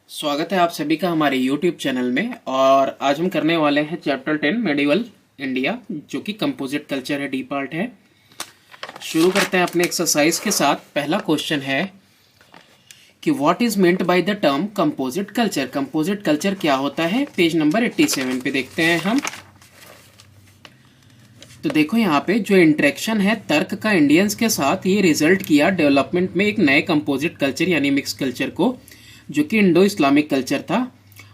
स्वागत है आप सभी का हमारे YouTube चैनल में। और आज हम करने वाले हैं चैप्टर 10 मेडिवल इंडिया, जो कि कंपोजिट कल्चर है, डी पार्ट है। शुरू करते हैं अपने एक्सरसाइज के साथ। पहला क्वेश्चन है कि what is meant by the term composite culture. Composite culture क्या होता है, पेज नंबर 87 पे देखते हैं हम। तो देखो यहाँ पे जो इंटरेक्शन है तर्क का इंडियंस के साथ, ये रिजल्ट किया डेवलपमेंट में एक नए कंपोजिट कल्चर यानी मिक्स कल्चर को, जो कि इंडो इस्लामिक कल्चर था।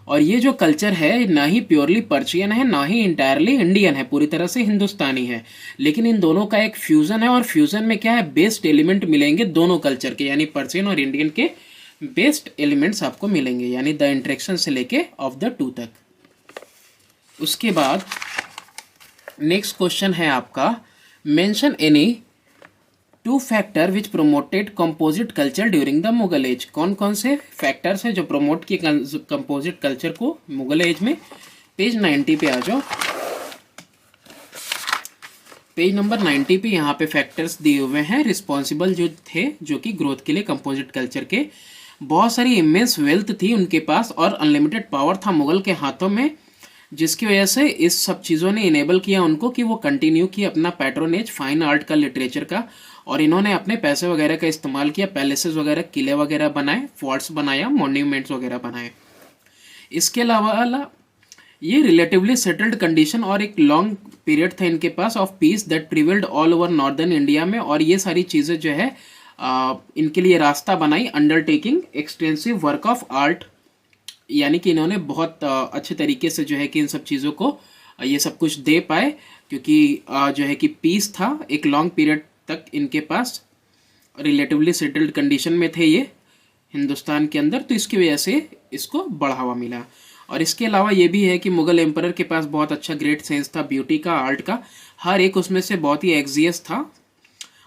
और ये जो कल्चर है ना ही प्योरली पर्शियन है ना ही इंटायरली इंडियन है, पूरी तरह से हिंदुस्तानी है, लेकिन इन दोनों का एक फ्यूज़न है। और फ्यूज़न में क्या है, बेस्ड एलिमेंट मिलेंगे दोनों कल्चर के, यानी पर्शियन और इंडियन के बेस्ड एलिमेंट्स आपको मिलेंगे, यानी द इंटरेक्शन से लेके ऑफ द टू तक। उसके बाद नेक्स्ट क्वेश्चन है आपका, mention any two factor which promoted composite culture during the Mughal age. कौन कौन से फैक्टर्स हैं जो प्रमोट किए कंपोजिट कल्चर को मुगल एज में। पेज 90 पे आ जाओ। पेज नंबर 90 पे यहाँ पे फैक्टर्स दिए हुए हैं रिस्पॉन्सिबल जो थे, जो कि ग्रोथ के लिए कंपोजिट कल्चर के। बहुत सारी इमेंस वेल्थ थी उनके पास और अनलिमिटेड पावर था मुगल के हाथों में, जिसकी वजह से इस सब चीज़ों ने इनेबल किया उनको कि वो कंटिन्यू किए अपना पैट्रोनेज फाइन आर्ट का, लिटरेचर का। और इन्होंने अपने पैसे वगैरह का इस्तेमाल किया, पैलेसेस वगैरह, किले वगैरह बनाए, फोर्ट्स बनाया, मॉन्यूमेंट्स वगैरह बनाए। इसके अलावा ये रिलेटिवली सेटल्ड कंडीशन और एक लॉन्ग पीरियड था इनके पास of peace that prevailed all over northern India में। और ये सारी चीज़ें जो है इनके लिए रास्ता बनाई, undertaking extensive work of art, यानी कि इन्होंने बहुत अच्छे तरीके से जो है कि इन सब चीज़ों को ये सब कुछ दे पाए, क्योंकि जो है कि पीस था एक लॉन्ग पीरियड तक इनके पास, रिलेटिवली सेटल्ड कंडीशन में थे ये हिंदुस्तान के अंदर, तो इसकी वजह से इसको बढ़ावा मिला। और इसके अलावा ये भी है कि मुगल एम्परर के पास बहुत अच्छा ग्रेट सेंस था ब्यूटी का, आर्ट का, हर एक उसमें से बहुत ही एक्जियस था।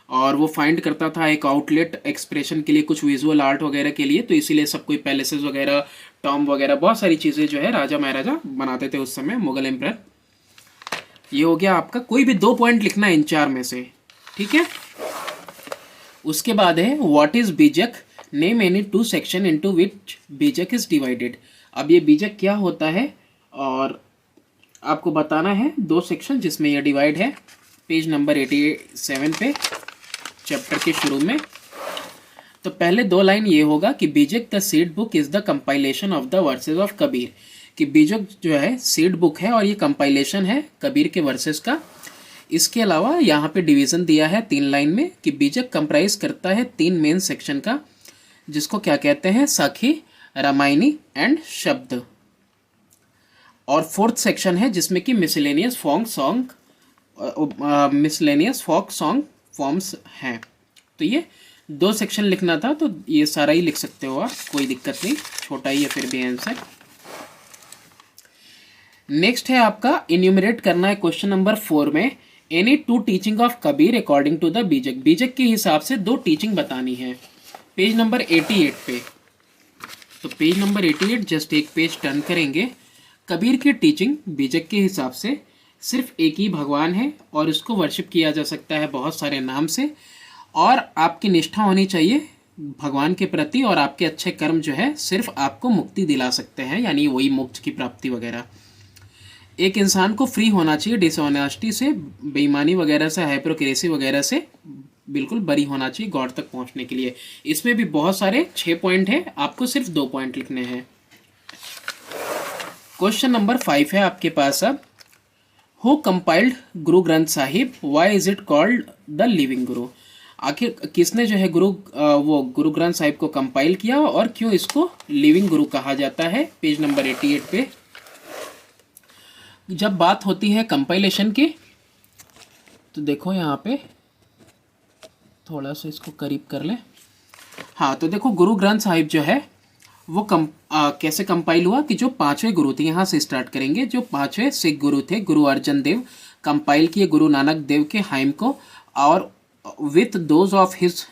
और वो फाइंड करता था एक आउटलेट एक्सप्रेशन के लिए, कुछ विजुअल आर्ट वगैरह के लिए, तो इसीलिए सब कोई पैलेसेस वगैरह, टॉम वगैरह, बहुत सारी चीज़ें जो है राजा महाराजा बनाते थे उस समय, मुगल एम्परर। ये हो गया आपका। कोई भी 2 पॉइंट लिखना है इन 4 में से, ठीक है। उसके बाद है व्हाट इज बीजक, नेम एनी 2 सेक्शन इनटू विच बीजक इज डिवाइडेड। अब ये बीजक क्या होता है और आपको बताना है 2 सेक्शन जिसमें यह डिवाइड है। पेज नंबर 87 पे चैप्टर के शुरू में। तो पहले 2 लाइन ये होगा कि बीजक the seed book is the compilation of the versus of Kabir, कि बीजक जो है सीड बुक है और ये कंपाइलेशन है कबीर के वर्सेस का। इसके अलावा यहाँ पे डिवीज़न दिया है 3 लाइन में कि बीजक कंप्राइज करता है 3 मेन सेक्शन का, जिसको क्या कहते हैं, सखी, रामायणी एंड शब्द। और 4th सेक्शन है जिसमें कि मिसलेनियस फोक सॉन्ग फॉर्म्स हैं। तो ये 2 सेक्शन लिखना था, तो ये सारा ही लिख सकते हो आप, कोई दिक्कत नहीं, छोटा ही है फिर भी आंसर। नेक्स्ट है आपका इन्यूमरेट करना है क्वेश्चन नंबर 4 में, any 2 teaching of Kabir according to the Bijak. Bijak के हिसाब से 2 टीचिंग बतानी है, पेज नंबर 88 पे। तो पेज नंबर 88 जस्ट एक पेज टर्न करेंगे। कबीर की टीचिंग बीजक के हिसाब से सिर्फ एक ही भगवान है और उसको वर्शिप किया जा सकता है बहुत सारे नाम से, और आपकी निष्ठा होनी चाहिए भगवान के प्रति, और आपके अच्छे कर्म जो है सिर्फ आपको मुक्ति दिला सकते हैं, यानी वही मोक्ष की प्राप्ति वगैरह। एक इंसान को फ्री होना चाहिए डिसऑनेस्टी से, बेईमानी वगैरह से, हाइपोक्रेसी वगैरह से बिल्कुल बरी होना चाहिए गॉड तक पहुंचने के लिए। इसमें भी बहुत सारे 6 पॉइंट हैं, आपको सिर्फ 2 पॉइंट लिखने हैं। क्वेश्चन नंबर 5 है आपके पास अब, who compiled Guru Granth Sahib, why is it called the living गुरु। आखिर किसने जो है गुरु ग्रंथ साहिब को कंपाइल किया और क्यों इसको लिविंग गुरु कहा जाता है। पेज नंबर 88 पे जब बात होती है कंपाइलेशन की, तो देखो यहाँ पे थोड़ा सा इसको करीब कर ले। हाँ, तो देखो गुरु ग्रंथ साहिब जो है वो कैसे कंपाइल हुआ, कि जो 5वें गुरु थे, यहाँ से स्टार्ट करेंगे, जो 5वें सिख गुरु थे, गुरु अर्जन देव, कंपाइल किए गुरु नानक देव के हाइम को, और with those of his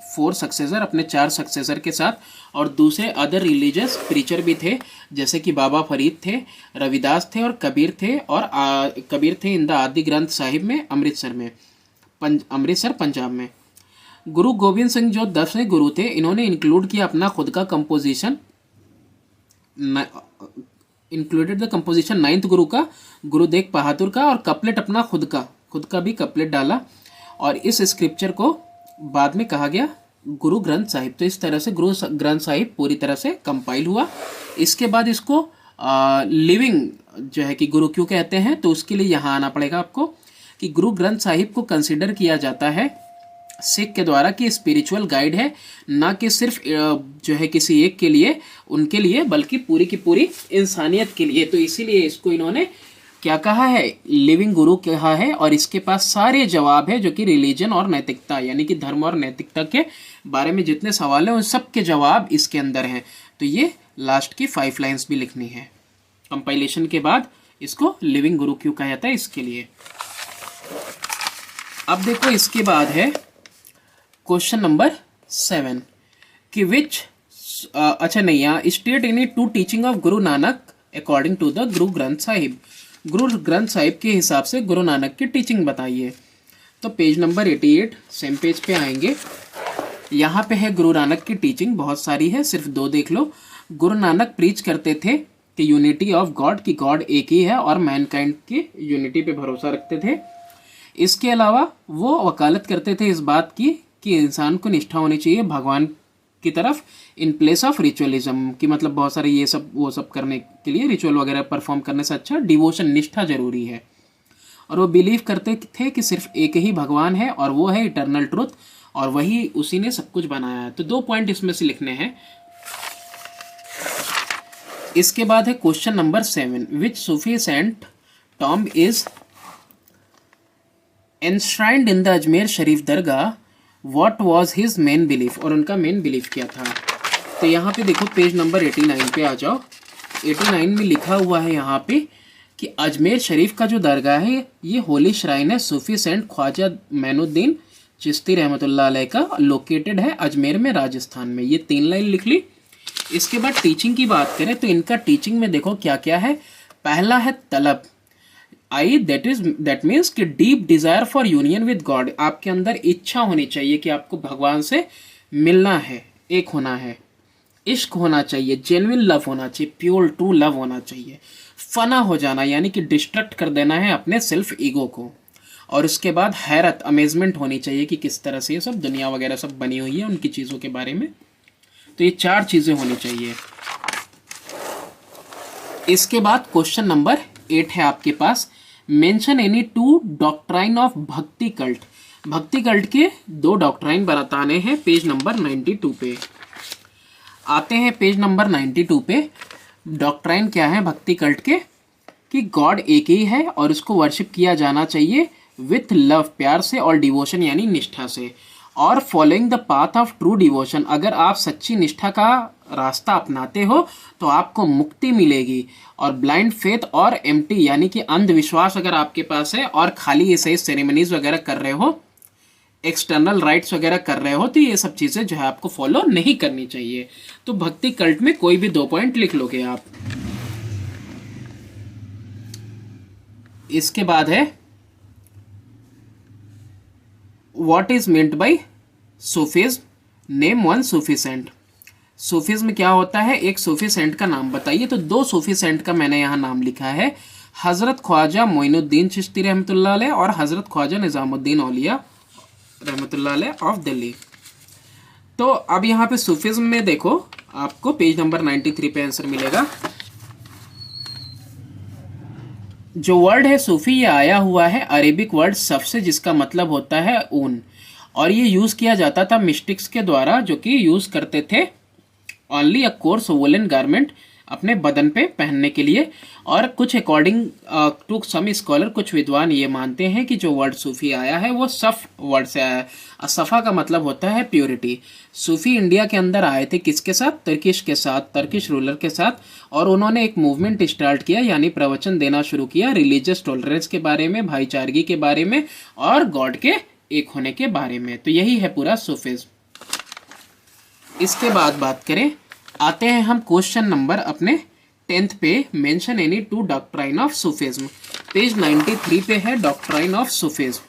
4 successor, अपने 4 सक्सेसर के साथ, और दूसरे अदर रिलीजियस प्रीचर भी थे, जैसे कि बाबा फरीद थे, रविदास थे और कबीर थे। और कबीर थे इन द आदि ग्रंथ साहिब में, अमृतसर में, अमृतसर पंजाब में। गुरु गोविंद सिंह जो 10वें गुरु थे, इन्होंने इंक्लूड किया अपना खुद का composition included the composition 9th गुरु का, गुरु तेग बहादुर का, और कपलेट अपना खुद का भी कपलेट डाला। और इस स्क्रिप्चर को बाद में कहा गया गुरु ग्रंथ साहिब। तो इस तरह से गुरु ग्रंथ साहिब पूरी तरह से कंपाइल हुआ। इसके बाद इसको लिविंग जो है कि गुरु क्यों कहते हैं, तो उसके लिए यहाँ आना पड़ेगा आपको कि गुरु ग्रंथ साहिब को कंसिडर किया जाता है सिख के द्वारा कि स्पिरिचुअल गाइड है, ना कि सिर्फ जो है किसी एक के लिए, उनके लिए, बल्कि पूरी की पूरी इंसानियत के लिए। तो इसीलिए इसको इन्होंने क्या कहा है, लिविंग गुरु कहा है। और इसके पास सारे जवाब है जो कि रिलीजन और नैतिकता यानी कि धर्म और नैतिकता के बारे में जितने सवाल हैं उन सब के जवाब इसके अंदर हैं। तो ये लास्ट की 5 लाइन्स भी लिखनी है कंपाइलेशन के बाद। इसको लिविंग गुरु क्यों कहा जाता है इसके लिए। अब देखो इसके बाद है क्वेश्चन नंबर 7 कि विच अच्छा नहीं, यहाँ state any 2 teaching of Guru Nanak according to the Guru Granth Sahib. Guru Granth Sahib के हिसाब से गुरु नानक की टीचिंग बताइए। तो पेज नंबर 88 सेम पेज पे आएंगे। यहाँ पे है गुरु नानक की टीचिंग, बहुत सारी है, सिर्फ 2 देख लो। गुरु नानक प्रीच करते थे कि यूनिटी ऑफ गॉड, की गॉड एक ही है और मैनकाइंड की यूनिटी पे भरोसा रखते थे। इसके अलावा वो वकालत करते थे इस बात की कि इंसान को निष्ठा होनी चाहिए भगवान की तरफ इन प्लेस ऑफ रिचुअलिज्म, की मतलब बहुत सारे ये सब वो सब करने के लिए, रिचुअल वगैरह परफॉर्म करने से अच्छा डिवोशन निष्ठा जरूरी है। और वो बिलीव करते थे कि सिर्फ एक ही भगवान है और वो है इटर्नल ट्रुथ, और वही उसी ने सब कुछ बनाया है। तो 2 पॉइंट इसमें से लिखने हैं। इसके बाद है question number 7 which Sufi saint tomb is enshrined in the Ajmer Sharif dargah, what was his main belief, और उनका मेन बिलीफ क्या था। तो यहाँ पे देखो पेज नंबर 89 पे आ जाओ। 89 में लिखा हुआ है यहाँ पे कि अजमेर शरीफ का जो दरगाह है ये होली श्राइन है सूफी सेंट ख्वाजा मैनुद्दीन चिश्ती रहमतुल्लाह अलैह का, लोकेटेड है अजमेर में राजस्थान में। ये 3 लाइन लिख ली। इसके बाद टीचिंग की बात करें तो इनका टीचिंग में देखो क्या क्या है। पहला है तलब, दैट मीन्स कि deep desire for union with God, आपके अंदर इच्छा होनी चाहिए कि आपको भगवान से मिलना है, एक होना है। इश्क होना चाहिए, जेन्युइन लव होना चाहिए, प्योर ट्रू लव होना चाहिए। फना हो जाना यानी कि डिस्ट्रक्ट कर देना है अपने सेल्फ ईगो को। और उसके बाद हैरत, अमेजमेंट होनी चाहिए कि किस तरह से ये सब दुनिया वगैरह सब बनी हुई है, उनकी चीज़ों के बारे में। तो ये 4 चीज़ें होनी चाहिए। इसके बाद क्वेश्चन नंबर 8 है आपके पास, मेंशन एनी 2 डॉक्ट्राइन ऑफ भक्ति कल्ट। भक्ति कल्ट के 2 डॉक्ट्राइन बताने हैं। पेज नंबर 92 पे आते हैं। पेज नंबर 92 पे डॉक्ट्राइन क्या है भक्ति कल्ट के, कि गॉड एक ही है और उसको वर्शिप किया जाना चाहिए विथ लव, प्यार से, और डिवोशन यानी निष्ठा से, और following the path of true devotion. अगर आप सच्ची निष्ठा का रास्ता अपनाते हो तो आपको मुक्ति मिलेगी। और ब्लाइंड फेथ और एम्प्टी यानी कि अंधविश्वास अगर आपके पास है और खाली ऐसे सेरेमनीज वगैरह कर रहे हो, एक्सटर्नल राइट्स वगैरह कर रहे हो, तो ये सब चीज़ें जो है आपको फॉलो नहीं करनी चाहिए। तो भक्ति कल्ट में कोई भी 2 पॉइंट लिख लोगे आप। इसके बाद है what is meant by Sufism, name 1 Sufi saint. Sufism क्या होता है, एक सूफी सेंट का नाम बताइए। तो 2 सूफी सेंट का मैंने यहाँ नाम लिखा है, हजरत ख्वाजा मोइनुद्दीन चिश्ती रहमतुल्लाह अलैह और हजरत ख्वाजा निजामुद्दीन औलिया रहमतुल्लाह अलैह ऑफ दिल्ली। तो अब यहाँ पे सूफीज्म में देखो आपको पेज नंबर 93 पे आंसर मिलेगा। जो वर्ड है सूफी ये आया हुआ है अरेबिक वर्ड सफ से, जिसका मतलब होता है ऊन, और ये यूज़ किया जाता था मिस्टिक्स के द्वारा, जो कि यूज़ करते थे only a course woollen garment अपने बदन पे पहनने के लिए। और कुछ अकॉर्डिंग टू सम स्कॉलर, कुछ विद्वान ये मानते हैं कि जो वर्ड सूफी आया है वो सफ वर्ड से आया है। सफ़ा का मतलब होता है प्योरिटी। सूफी इंडिया के अंदर आए थे किसके साथ, तुर्किश के साथ, तुर्किश रूलर के साथ, और उन्होंने एक मूवमेंट स्टार्ट किया यानी प्रवचन देना शुरू किया रिलीजियस टॉलरेंस के बारे में, भाईचारगी के बारे में, और गॉड के एक होने के बारे में। तो यही है पूरा सूफिज्म। इसके बाद बात करें, आते हैं हम क्वेश्चन नंबर अपने 10th पे, mention any 2 doctrine of Sufism. Page 93 पे है डॉक्ट्राइन ऑफ सूफिज्म।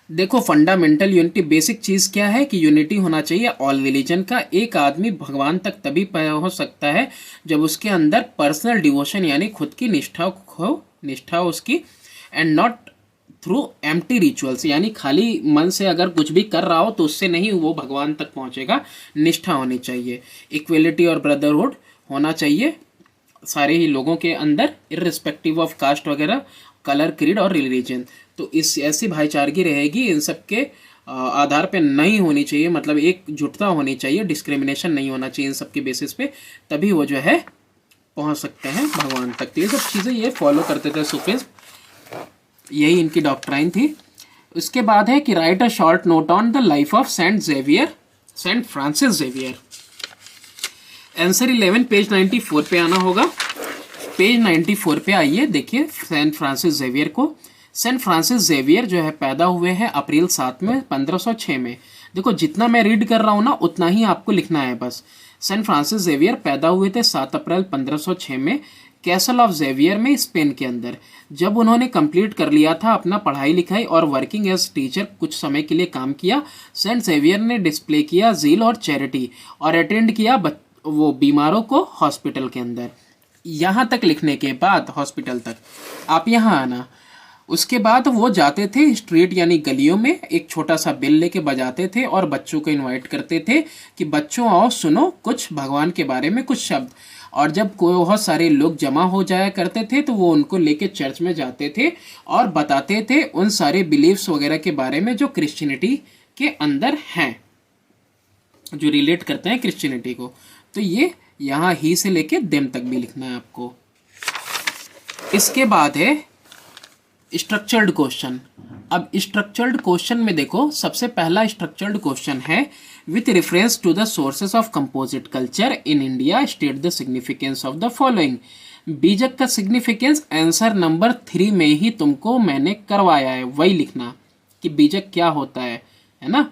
देखो फंडामेंटल यूनिटी बेसिक चीज क्या है कि यूनिटी होना चाहिए ऑल रिलीजन का। एक आदमी भगवान तक तभी हो सकता है जब उसके अंदर पर्सनल डिवोशन यानी खुद की निष्ठा हो उसकी, and not through empty rituals, यानी खाली मन से अगर कुछ भी कर रहा हो तो उससे नहीं वो भगवान तक पहुंचेगा। निष्ठा होनी चाहिए, इक्वलिटी और ब्रदरहुड होना चाहिए सारे ही लोगों के अंदर, इर्रिस्पेक्टिव ऑफ कास्ट वगैरह, कलर, क्रीड और रिलीजन। तो इस ऐसी भाईचारगी रहेगी इन सब के आधार पे नहीं होनी चाहिए, मतलब एक जुटता होनी चाहिए, डिस्क्रिमिनेशन नहीं होना चाहिए इन सब के बेसिस पे, तभी वो जो है पहुंच सकते हैं भगवान तक। तो ये सब चीज़ें ये फॉलो करते थे सूफीज़, यही इनकी डॉक्ट्राइन थी। उसके बाद है कि write a short note on the life of Saint Francis Xavier. Answer 11 page 94 पे आना होगा। पेज 94 पे आइए, देखिए सेंट फ्रांसिस जेवियर को। सेंट फ्रांसिस जेवियर जो है पैदा हुए हैं अप्रैल 7 में 1506 में। देखो जितना मैं रीड कर रहा हूँ ना उतना ही आपको लिखना है बस। सेंट फ्रांसिस जेवियर पैदा हुए थे 7 अप्रैल 1506 में कैसल ऑफ जेवियर में, स्पेन के अंदर। जब उन्होंने कंप्लीट कर लिया था अपना पढ़ाई लिखाई और वर्किंग एज टीचर कुछ समय के लिए काम किया, सेंट जेवियर ने डिस्प्ले किया जील और चैरिटी और अटेंड किया वो बीमारों को हॉस्पिटल के अंदर। यहाँ तक लिखने के बाद हॉस्पिटल तक आप यहाँ आना। उसके बाद वो जाते थे स्ट्रीट यानी गलियों में, एक छोटा सा बेल लेके बजाते थे और बच्चों को इनवाइट करते थे कि बच्चों आओ सुनो कुछ भगवान के बारे में कुछ शब्द। और जब कोई बहुत सारे लोग जमा हो जाया करते थे तो वो उनको लेके चर्च में जाते थे और बताते थे उन सारे बिलीव्स वगैरह के बारे में जो क्रिश्चियनिटी के अंदर हैं, जो रिलेट करते हैं क्रिश्चियनिटी को। तो ये यहाँ ही से लेके देम तक भी लिखना है आपको। इसके बाद है स्ट्रक्चर्ड क्वेश्चन। अब स्ट्रक्चर्ड क्वेश्चन में देखो सबसे पहला स्ट्रक्चर्ड क्वेश्चन है with reference to the sources of composite culture in India state the significance of the following. Bijak का सिग्निफिकेंस आंसर नंबर 3 में ही तुमको मैंने करवाया है, वही लिखना कि बीजक क्या होता है ना।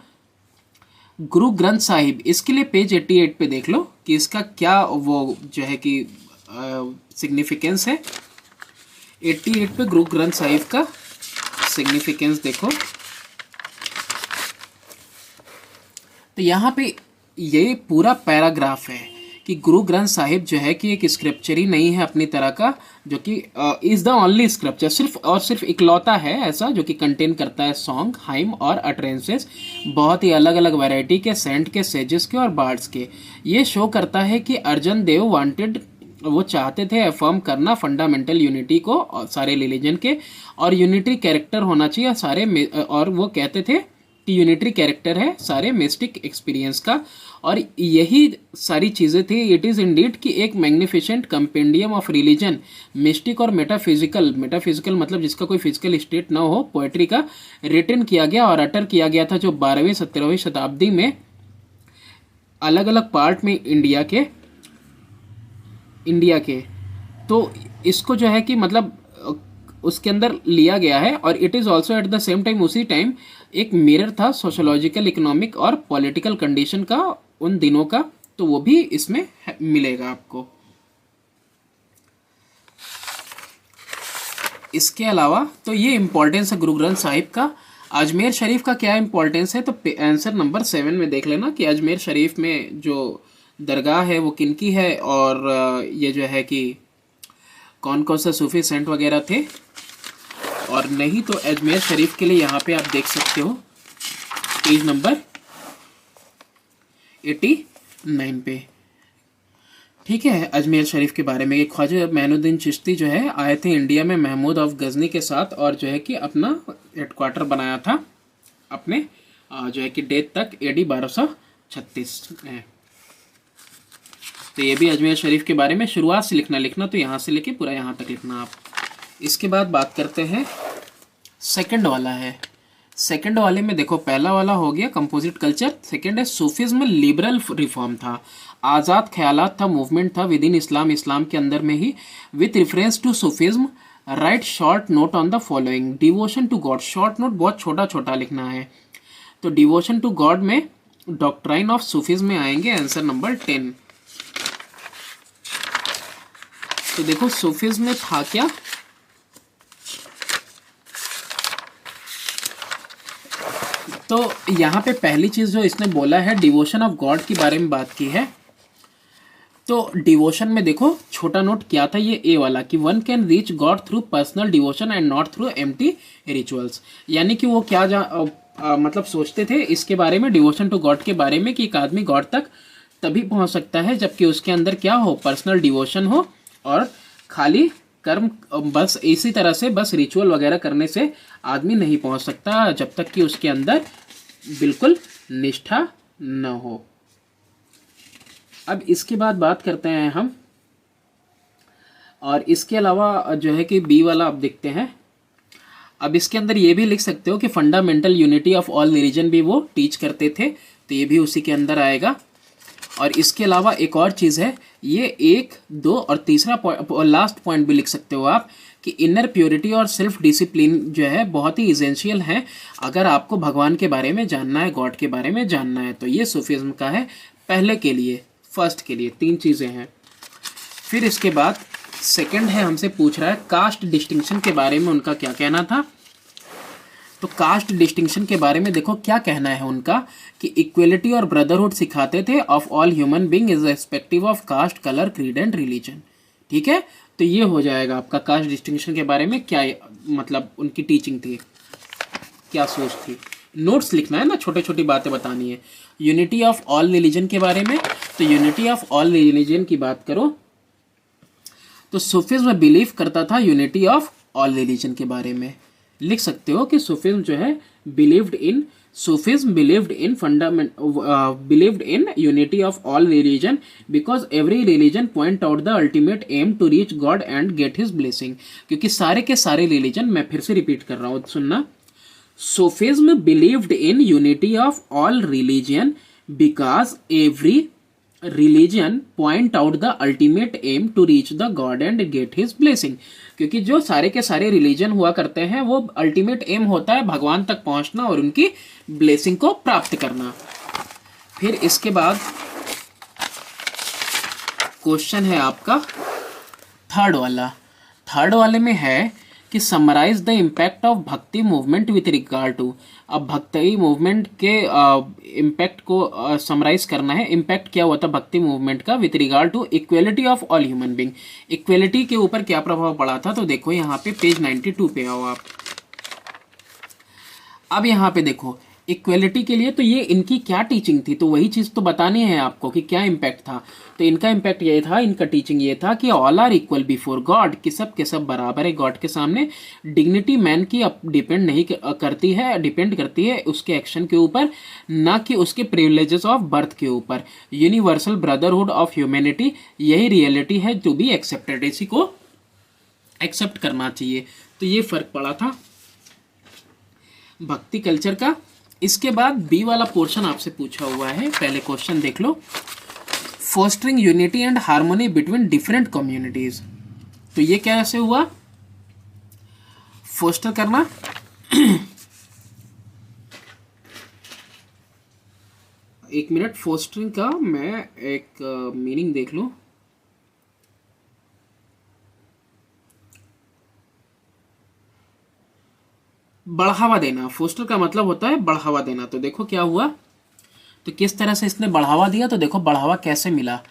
गुरु ग्रंथ साहिब, इसके लिए पेज 88 पे देख लो कि इसका क्या वो जो है कि सिग्निफिकेंस है। 88 पे गुरु ग्रंथ साहिब का सिग्निफिकेंस देखो। तो यहाँ पे ये पूरा पैराग्राफ है कि गुरु ग्रंथ साहिब जो है कि एक स्क्रिप्चर ही नहीं है अपनी तरह का, जो कि इज द ओनली स्क्रिप्चर, सिर्फ और सिर्फ इकलौता है ऐसा जो कि कंटेन करता है सॉन्ग, हाइम और अटरेंसेस, बहुत ही अलग अलग वैरायटी के, सेंट के, सेजेस के और बार्ड्स के। ये शो करता है कि अर्जन देव वो चाहते थे अफर्म करना फंडामेंटल यूनिटी को सारे रिलीजन के, और यूनिटरी कैरेक्टर होना चाहिए सारे, और वो कहते थे कि यूनिटरी कैरेक्टर है सारे मिस्टिक एक्सपीरियंस का, और यही सारी चीज़ें थी। इट इज़ इंडीड कि एक magnificent compendium of religion, mistake और मेटाफिजिकल मतलब जिसका कोई फिजिकल स्टेट ना हो, पोएट्री का रिटन किया गया और अटर किया गया था, जो 12वीं 17वीं शताब्दी में अलग अलग पार्ट में इंडिया के। तो इसको जो है कि मतलब उसके अंदर लिया गया है, और it is also at the same time उसी टाइम एक मिरर था सोशोलॉजिकल, इकोनॉमिक और पॉलिटिकल कंडीशन का उन दिनों का, तो वो भी इसमें मिलेगा आपको। इसके अलावा तो ये इम्पोर्टेंस है गुरु ग्रंथ साहिब का। अजमेर शरीफ का क्या इम्पोर्टेंस है, तो आंसर नंबर 7 में देख लेना कि अजमेर शरीफ में जो दरगाह है वो किनकी है, और ये जो है कि कौन कौन सा सूफी सेंट वगैरह थे। और नहीं तो अजमेर शरीफ के लिए यहाँ पे आप देख सकते हो पेज नंबर 89 पे, ठीक है। अजमेर शरीफ के बारे में ख्वाजा मोइनुद्दीन चिश्ती जो है आए थे इंडिया में महमूद ऑफ गजनी के साथ, और जो है कि अपना हेडक्वार्टर बनाया था अपने जो है कि डेथ तक AD 1236 में। तो ये भी अजमेर शरीफ के बारे में शुरुआत से लिखना तो यहाँ से लेके पूरा यहाँ तक लिखना आप। इसके बाद बात करते हैं सेकंड वाला है। सेकंड वाले में देखो पहला वाला हो गया कंपोजिट कल्चर, सेकंड है सूफिज्म लिबरल रिफॉर्म था, आज़ाद ख्यालात था, मूवमेंट था विद इन इस्लाम के अंदर में ही। With reference to Sufism right short note on the following. Devotion to God, short note बहुत छोटा छोटा लिखना है। तो डिवोशन टू गॉड में डॉक्ट्राइन ऑफ सूफिज्म में आएंगे आंसर नंबर 10। तो देखो सूफिज्म में था क्या, तो यहाँ पे पहली चीज़ जो इसने बोला है डिवोशन ऑफ गॉड के बारे में बात की है। तो डिवोशन में देखो छोटा नोट क्या था ये ए वाला कि one can reach God through personal devotion and not through empty rituals. यानी कि वो क्या मतलब सोचते थे इसके बारे में, डिवोशन टू गॉड के बारे में, कि एक आदमी गॉड तक तभी पहुंच सकता है जबकि उसके अंदर क्या हो, पर्सनल डिवोशन हो, और खाली कर्म बस इसी तरह से बस रिचुअल वगैरह करने से आदमी नहीं पहुंच सकता जब तक कि उसके अंदर बिल्कुल निष्ठा न हो। अब इसके बाद बात करते हैं हम, और इसके अलावा जो है कि बी वाला आप देखते हैं। अब इसके अंदर ये भी लिख सकते हो कि fundamental unity of all religion भी वो टीच करते थे, तो ये भी उसी के अंदर आएगा। और इसके अलावा एक और चीज़ है, ये 1, 2 और तीसरा लास्ट पॉइंट भी लिख सकते हो आप कि इनर प्योरिटी और सेल्फ डिसिप्लिन जो है बहुत ही इसेंशियल है अगर आपको भगवान के बारे में जानना है, गॉड के बारे में जानना है। तो ये सूफिज्म का है पहले के लिए, फर्स्ट के लिए 3 चीज़ें हैं। फिर इसके बाद सेकंड है, हमसे पूछ रहा है कास्ट डिस्टिंक्शन के बारे में उनका क्या कहना था। तो कास्ट डिस्टिंक्शन के बारे में देखो क्या कहना है उनका कि इक्वलिटी और ब्रदरहुड सिखाते थे of all human being is respective of caste, colour, creed and religion. ठीक है, तो ये हो जाएगा आपका कास्ट डिस्टिंक्शन के बारे में क्या मतलब उनकी टीचिंग थी, क्या सोच थी। नोट्स लिखना है ना, छोटे छोटी बातें बतानी है। यूनिटी ऑफ ऑल रिलीजन के बारे में, तो यूनिटी ऑफ ऑल रिलीजन की बात करो तो सूफिज्म बिलीव करता था यूनिटी ऑफ ऑल रिलीजन के बारे में। लिख सकते हो कि सूफिज्म जो है Sufism believed in unity of all religion because every religion point out the ultimate aim to reach God and get his blessing. क्योंकि सारे के सारे रिलीजन, मैं फिर से रिपीट कर रहा हूँ सुनना, Sufism believed in unity of all religion because every religion point out the ultimate aim to reach the God and get his blessing. क्योंकि जो सारे के सारे रिलीजन हुआ करते हैं वो अल्टीमेट एम होता है भगवान तक पहुंचना और उनकी ब्लेसिंग को प्राप्त करना। फिर इसके बाद क्वेश्चन है आपका थर्ड वाले में है कि समराइज द इम्पैक्ट ऑफ भक्ति मूवमेंट विथ रिगार्ड टू। अब भक्ति मूवमेंट के इम्पैक्ट को समराइज करना है। इम्पैक्ट क्या हुआ था भक्ति मूवमेंट का with regard to equality of all human being. Equality के ऊपर क्या प्रभाव पड़ा था, तो देखो यहाँ पे पेज 92 पे आओ आप। अब यहाँ पे देखो इक्वलिटी के लिए तो ये इनकी क्या टीचिंग थी, तो वही चीज़ तो बतानी है आपको कि क्या इम्पैक्ट था। तो इनका इम्पैक्ट ये था, इनका टीचिंग ये था कि all are equal before God, कि सब के सब बराबर है गॉड के सामने। डिग्निटी मैन की डिपेंड नहीं करती है, डिपेंड करती है उसके एक्शन के ऊपर, ना कि उसके प्रिविलेजेस ऑफ बर्थ के ऊपर। यूनिवर्सल ब्रदरहुड ऑफ ह्यूमैनिटी, यही रियलिटी है जो भी एक्सेप्टेड, इसी को एक्सेप्ट करना चाहिए। तो ये फर्क पड़ा था भक्ति कल्चर का। इसके बाद बी वाला पोर्शन आपसे पूछा हुआ है, पहले क्वेश्चन देख लो। Fostering unity and harmony between different communities, तो ये कैसे हुआ फोस्टर करना। एक मिनट, फोस्टरिंग का मैं एक मीनिंग देख लूं। बढ़ावा देना, फोस्टर का मतलब होता है बढ़ावा देना। तो देखो क्या हुआ, तो किस तरह से इसने बढ़ावा दिया, तो देखो बढ़ावा कैसे मिला।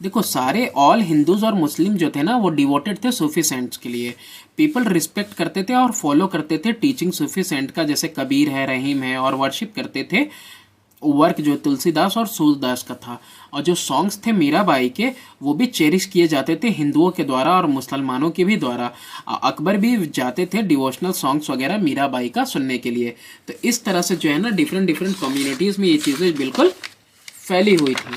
देखो सारे ऑल हिंदूज और मुस्लिम जो थे ना वो डिवोटेड थे सूफी सेंट्स के लिए। पीपल रिस्पेक्ट करते थे और फॉलो करते थे टीचिंग सूफी सेंट का, जैसे कबीर है, रहीम है, और वर्शिप करते थे वर्क जो तुलसीदास और सूरदास का था। और जो सॉन्ग्स थे मीराबाई के वो भी चेरिश किए जाते थे हिंदुओं के द्वारा और मुसलमानों के भी द्वारा। अकबर भी जाते थे डिवोशनल सॉन्ग्स वगैरह मीराबाई का सुनने के लिए। तो इस तरह से जो है ना डिफरेंट डिफरेंट कम्युनिटीज़ में ये चीज़ें बिल्कुल फैली हुई थी।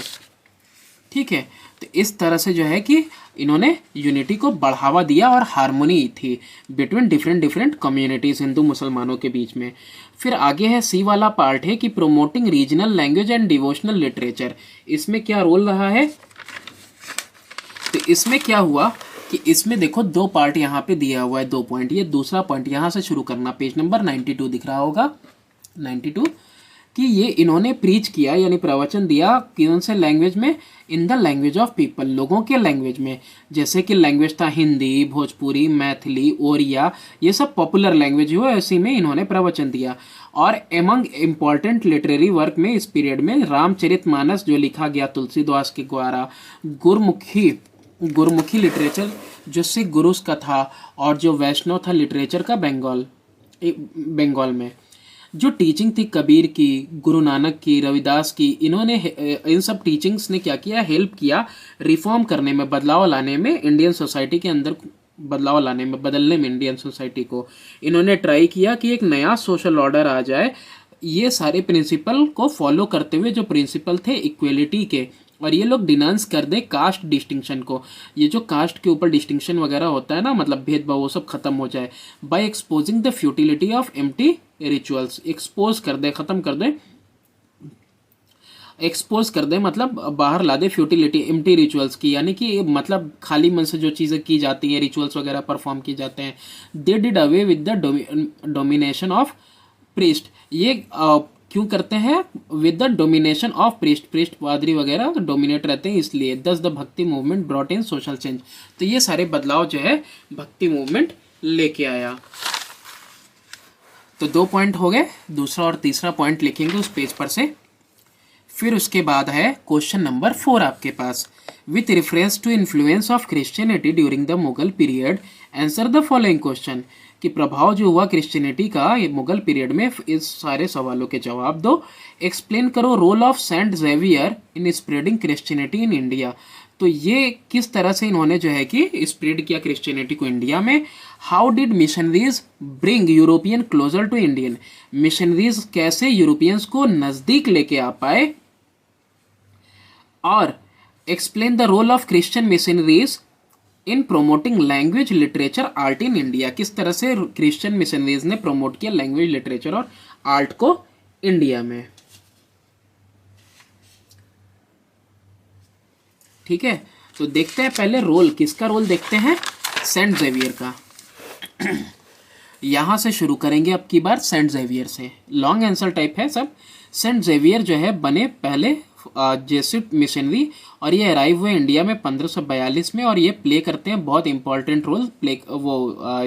ठीक है, तो इस तरह से जो है कि इन्होंने यूनिटी को बढ़ावा दिया और हार्मोनी थी between different different communities Hindu मुसलमानों के बीच में। फिर आगे है सी वाला पार्ट है कि promoting regional language and devotional literature. इसमें क्या रोल रहा है, तो इसमें क्या हुआ कि इसमें देखो 2 पार्ट यहाँ पे दिया हुआ है, 2 पॉइंट। ये दूसरा पॉइंट यहाँ से शुरू करना, पेज नंबर 92 दिख रहा होगा, 92। कि ये इन्होंने प्रीच किया यानी प्रवचन दिया कौन से लैंग्वेज में, in the language of people, लोगों के लैंग्वेज में। जैसे कि लैंग्वेज था हिंदी, भोजपुरी, मैथिली, ओरिया, ये सब पॉपुलर लैंग्वेज हुआ, ऐसी में इन्होंने प्रवचन दिया। और एमंग इम्पॉर्टेंट लिटरेरी वर्क में इस पीरियड में रामचरितमानस जो लिखा गया तुलसीदास के द्वारा, गुरमुखी लिटरेचर जो सिख गुरुस का था, और जो वैष्णव था लिटरेचर का बंगाल में, जो टीचिंग थी कबीर की, गुरु नानक की, रविदास की, इन्होंने इन सब टीचिंग्स ने क्या किया, हेल्प किया रिफॉर्म करने में, बदलाव लाने में, इंडियन सोसाइटी के अंदर बदलाव लाने में, बदलने में इंडियन सोसाइटी को। इन्होंने ट्राई किया कि एक नया सोशल ऑर्डर आ जाए, ये सारे प्रिंसिपल को फॉलो करते हुए, जो प्रिंसिपल थे इक्वेलिटी के, और ये लोग डिनाउंस कर दे कास्ट डिस्टिंक्शन को। ये जो कास्ट के ऊपर डिस्टिंक्शन वगैरह होता है ना, मतलब भेदभाव, वो सब खत्म हो जाए। By exposing the futility of empty rituals, expose कर दे, खत्म कर दे, एक्सपोज कर दे मतलब बाहर ला दे फ्यूटिलिटी एम्प्टी रिचुअल्स की, यानी कि मतलब खाली मन से जो चीज़ें की जाती हैं, रिचुअल्स वगैरह परफॉर्म किए जाते हैं। They did away with the domination of priest, ये क्यों करते हैं, with the domination of priest पादरी वगैरह डोमिनेट रहते हैं इसलिए। दस द भक्ति movement brought in social change, तो ये सारे बदलाव जो है भक्ति मूवमेंट लेके आया। तो 2 पॉइंट हो गए, दूसरा और तीसरा पॉइंट लिखेंगे उस पेज पर से। फिर उसके बाद है क्वेश्चन नंबर 4 आपके पास, with reference to influence of Christianity during the Mughal period answer the following question, कि प्रभाव जो हुआ क्रिश्चियनिटी का ये मुगल पीरियड में, इस सारे सवालों के जवाब दो। एक्सप्लेन करो role of Saint Xavier in spreading Christianity in India, तो ये किस तरह से इन्होंने जो है कि स्प्रेड किया क्रिश्चियनिटी को इंडिया में। How did missionaries bring European closer to Indian, missionaries कैसे यूरोपियंस को नज़दीक लेके आ पाए। और explain the role of Christian missionaries in promoting language literature art in India, किस तरह से क्रिश्चियन मिशनरीज ने प्रोमोट किया लैंग्वेज लिटरेचर और आर्ट को इंडिया में। ठीक है, तो देखते हैं पहले रोल, किसका रोल देखते हैं, सेंट जेवियर का। यहां से शुरू करेंगे अब की बार सेंट जेवियर से, लॉन्ग आंसर टाइप है सब। सेंट जेवियर जो है बने पहले जेसुइट मिशनरी, और ये अराइव हुए इंडिया में 1542 में, और ये प्ले करते हैं बहुत इंपॉर्टेंट रोल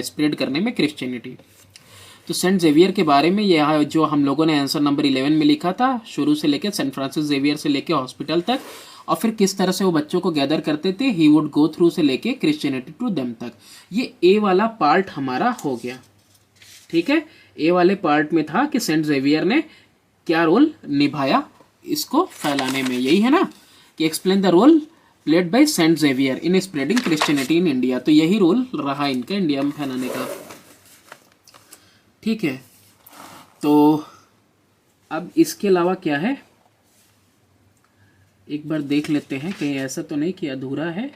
स्प्रेड करने में क्रिश्चियनिटी। तो सेंट जेवियर के बारे में यह जो हम लोगों ने आंसर नंबर 11 में लिखा था, शुरू से लेकर सेंट फ्रांसिस जेवियर से लेकर हॉस्पिटल तक, और फिर किस तरह से वो बच्चों को गैदर करते थे, ही वुड गो थ्रू से लेके क्रिश्चियनिटी टू देम तक। ये ए वाला पार्ट हमारा हो गया। ठीक है, ए वाले पार्ट में था कि सेंट जेवियर ने क्या रोल निभाया इसको फैलाने में, यही है ना, कि explain the role played by Saint Xavier in spreading Christianity in India, तो यही रोल रहा इनका इंडिया में फैलाने का। ठीक है, तो अब इसके अलावा क्या है, एक बार देख लेते हैं, कहीं ऐसा तो नहीं कि अधूरा है।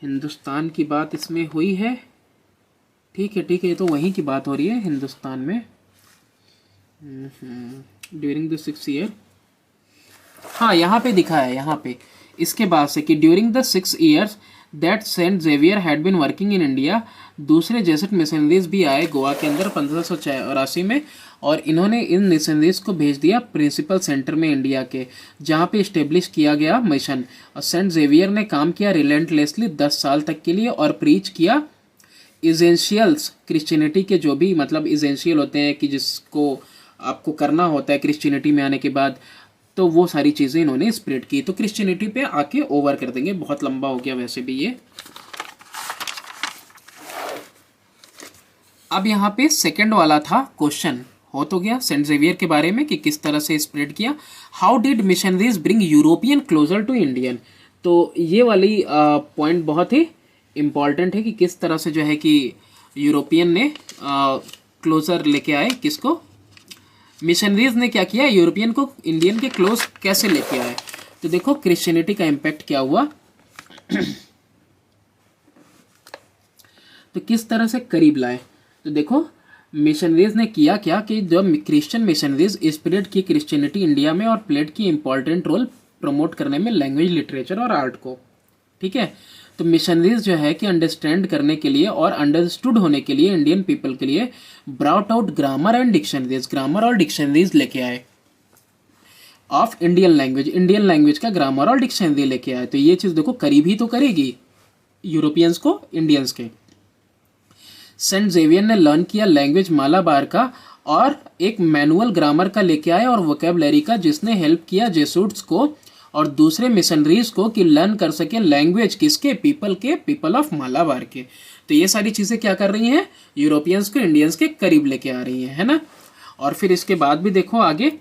हिंदुस्तान की बात इसमें हुई है, ठीक है ठीक है, ये तो वहीं की बात हो रही है हिंदुस्तान में। ड्यूरिंग द 6 ईयर, हाँ यहाँ पे दिखा है, यहाँ पे इसके बाद से कि during the 6 years that Saint Xavier had been working in India, दूसरे जेसुइट मिशनरीज भी आए गोवा के अंदर 1584 में, और इन्होंने इन मिशनरीज को भेज दिया प्रिंसिपल सेंटर में इंडिया के, जहाँ पे इस्टेब्लिश किया गया मिशन। और सेंट जेवियर ने काम किया रिलेंटलेसली 10 साल तक के लिए, और प्रीच किया इजेंशियल्स क्रिश्चियनिटी के, जो भी मतलब इजेंशियल होते हैं कि जिसको आपको करना होता है क्रिश्चियनिटी में आने के बाद, तो वो सारी चीज़ें इन्होंने स्प्रेड की। तो क्रिश्चियनिटी पे आके ओवर कर देंगे, बहुत लंबा हो गया वैसे भी ये। अब यहाँ पे सेकंड वाला था क्वेश्चन, हो तो गया सेंट जेवियर के बारे में कि किस तरह से स्प्रेड किया। How did missionaries bring European closer to Indian, तो ये वाली पॉइंट बहुत ही इम्पॉर्टेंट है कि किस तरह से जो है कि यूरोपियन ने क्लोजर लेके आए, किसको, मिशनरीज ने क्या किया, यूरोपियन को इंडियन के क्लोज कैसे लेके आए। तो देखो क्रिश्चियनिटी का इम्पैक्ट क्या हुआ, तो किस तरह से करीब लाए। तो देखो मिशनरीज ने किया क्या कि जब क्रिश्चियन मिशनरीज स्प्रेड की क्रिश्चियनिटी इंडिया में, और प्लेड की इंपॉर्टेंट रोल प्रमोट करने में लैंग्वेज लिटरेचर और आर्ट को। ठीक है, तो मिशनरीज जो है कि अंडरस्टैंड करने के लिए और अंडरस्टूड होने के लिए इंडियन पीपल के लिए brought out grammar and dictionaries, grammar और डिक्शनरीज लेके आए। Of Indian language, Indian language का ग्रामर और डिक्शनरी लेके आए। तो ये चीज़ देखो करीब ही तो करेगी यूरोपियंस को इंडियंस के। सेंट जेवियर ने लर्न किया लैंग्वेज मालाबार का और एक मैनुअल ग्रामर का लेके आए और वोकेबलरी का, जिसने हेल्प किया जेसूट्स को और दूसरे मिशनरीज को कि लर्न कर सके लैंग्वेज किसके, पीपल ऑफ मालाबार के। तो ये सारी चीज़ें क्या कर रही हैं, यूरोपियंस को इंडियंस के करीब लेके आ रही हैं, है ना। और फिर इसके बाद भी देखो आगे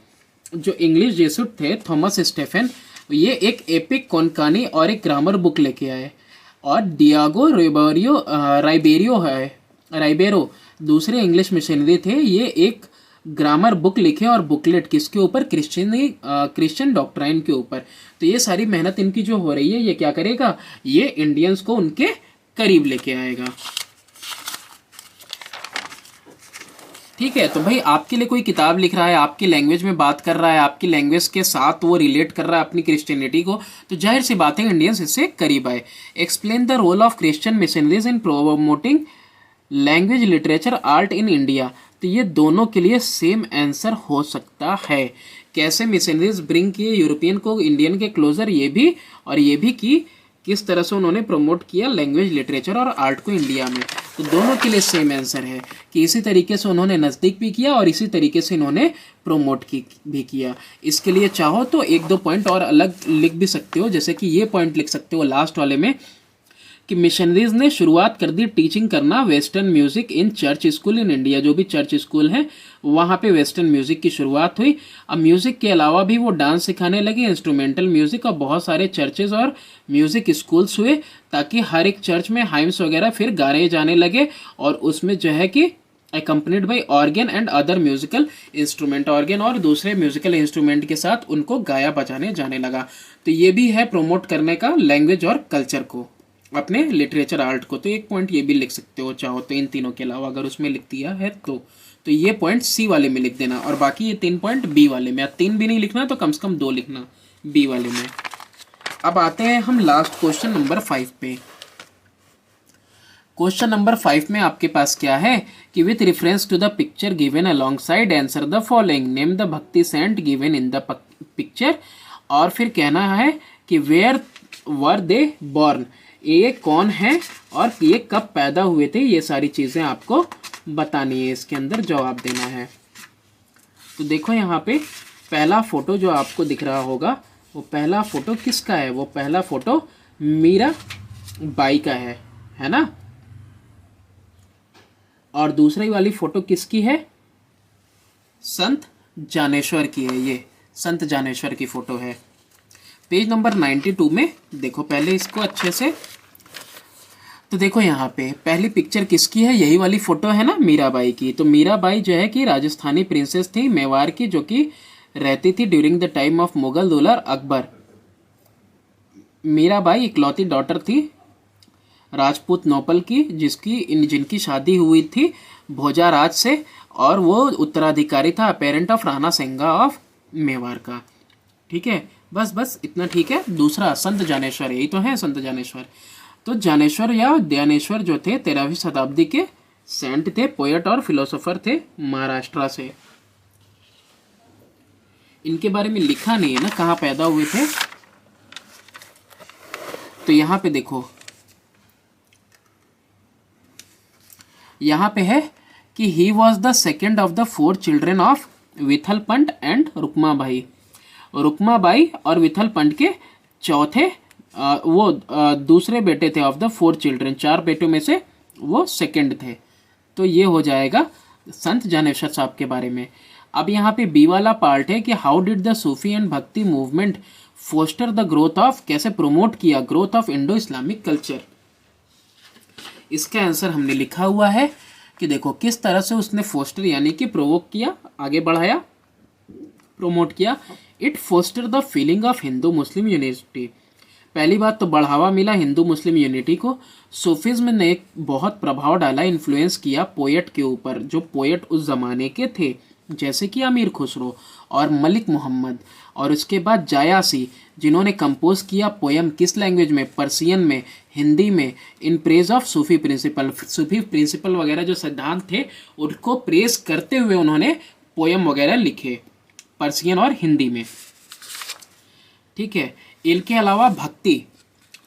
जो इंग्लिश जेसूट थे थॉमस स्टेफन, ये एक एपिक कोनकानी और एक ग्रामर बुक लेके आए। और डियागो राइबेरो दूसरे इंग्लिश मिशनरी थे, ये एक ग्रामर बुक लिखे और बुकलेट किसके ऊपर, क्रिश्चियन डॉक्ट्राइन के ऊपर। तो ये सारी मेहनत इनकी जो हो रही है ये क्या करेगा, ये इंडियंस को उनके करीब लेके आएगा। ठीक है, तो भाई आपके लिए कोई किताब लिख रहा है, आपकी लैंग्वेज में बात कर रहा है, आपकी लैंग्वेज के साथ वो रिलेट कर रहा है अपनी क्रिश्चियनिटी को, तो जाहिर सी बात है इंडियंस इससे करीब आए। Explain the role of Christian missionaries in promoting language literature art in India. तो ये दोनों के लिए सेम आंसर हो सकता है। कैसे मिशनरीज ब्रिंग किए यूरोपियन को इंडियन के क्लोजर, ये भी, और ये भी कि किस तरह से उन्होंने प्रमोट किया लैंग्वेज लिटरेचर और आर्ट को इंडिया में। तो दोनों के लिए सेम आंसर है कि इसी तरीके से उन्होंने नज़दीक भी किया और इसी तरीके से इन्होंने प्रमोट भी किया। इसके लिए चाहो तो एक दो पॉइंट और अलग लिख भी सकते हो, जैसे कि ये पॉइंट लिख सकते हो लास्ट वाले में कि मिशनरीज ने शुरुआत कर दी टीचिंग करना western music in church school in India. जो भी चर्च स्कूल है वहाँ पे वेस्टर्न म्यूजिक की शुरुआत हुई। अब म्यूजिक के अलावा भी वो डांस सिखाने लगे, इंस्ट्रूमेंटल म्यूजिक, और बहुत सारे चर्चेज और म्यूजिक स्कूल्स हुए ताकि हर एक चर्च में हाइम्स वगैरह फिर गाए जाने लगे और उसमें जो है कि accompanied by organ and other musical instrument, organ और दूसरे म्यूजिकल इंस्ट्रूमेंट के साथ उनको गाया बजाने जाने लगा। तो ये भी है प्रमोट करने का लैंग्वेज और कल्चर को, अपने लिटरेचर आर्ट को। तो एक पॉइंट ये भी लिख सकते हो चाहो तो इन तीनों के अलावा, अगर उसमें लिख दिया है तो ये पॉइंट सी वाले में लिख देना और बाकी ये 3 पॉइंट बी वाले में। 3 भी नहीं लिखना तो कम से कम 2 लिखना बी वाले में। अब आते हैं हम लास्ट क्वेश्चन नंबर 5 पे। क्वेश्चन नंबर 5 में आपके पास क्या है कि with reference to the picture given alongside answer the following, name the bhakti saint given in the picture. और फिर कहना है कि वेयर वर दे बॉर्न, ये कौन है और ये कब पैदा हुए थे, ये सारी चीज़ें आपको बतानी है, इसके अंदर जवाब देना है। तो देखो यहाँ पे पहला फोटो जो आपको दिख रहा होगा वो पहला फोटो किसका है, वो पहला फोटो मीरा बाई का है ना। और दूसरी वाली फोटो किसकी है, संत जानेश्वर की है, ये संत जानेश्वर की फोटो है। पेज नंबर 92 में देखो पहले इसको अच्छे से, तो देखो यहाँ पे पहली पिक्चर किसकी है, यही वाली फोटो है ना मीराबाई की। तो मीराबाई जो है कि राजस्थानी प्रिंसेस थी मेवाड़ की, जो कि रहती थी during the time of Mughal ruler Akbar. Mirabai इकलौती डॉटर थी राजपूत नोबल की, जिनकी शादी हुई थी भोजाराज से और वो उत्तराधिकारी था parent of Rana Sanga of Mewar का। ठीक है, बस इतना ठीक है। दूसरा संत जानेश्वर, यही तो है संत जानेश्वर। तो जानेश्वर या ज्ञानेश्वर जो थे 13वीं शताब्दी के सेंट थे, पोएट और फिलोसोफर थे महाराष्ट्र से। इनके बारे में लिखा नहीं है ना कहाँ पैदा हुए थे। तो यहाँ पे देखो, यहाँ पे है कि he was the second of the 4 children of Vitthal Pant and Rukmabai. Rukmabai और विथल पंत के चौथे दूसरे बेटे थे ऑफ द 4 चिल्ड्रन, 4 बेटों में से वो सेकंड थे। तो ये हो जाएगा संत जानेश्वर साहब के बारे में। अब यहाँ पे बी वाला पार्ट है कि how did the Sufi and bhakti movement foster the growth of, कैसे प्रोमोट किया growth of Indo Islamic culture. इसका आंसर हमने लिखा हुआ है कि देखो किस तरह से उसने फोस्टर यानी कि प्रोवोक किया, आगे बढ़ाया, प्रोमोट किया। It foster the feeling of Hindu Muslim unity. पहली बात तो बढ़ावा मिला हिंदू मुस्लिम यूनिटी को। सूफिज्म ने एक बहुत प्रभाव डाला, इन्फ्लुएंस किया पोएट के ऊपर, जो पोएट उस ज़माने के थे, जैसे कि अमीर खुसरो और मलिक मोहम्मद। और उसके बाद जायासी, जिन्होंने कंपोज किया पोएम किस लैंग्वेज में, पर्सियन में, हिंदी में, in praise of Sufi principle. Sufi principle वगैरह जो सिद्धांत थे उनको प्रेस करते हुए उन्होंने पोएम वगैरह लिखे पर्सियन और हिंदी में। ठीक है। इल के अलावा भक्ति,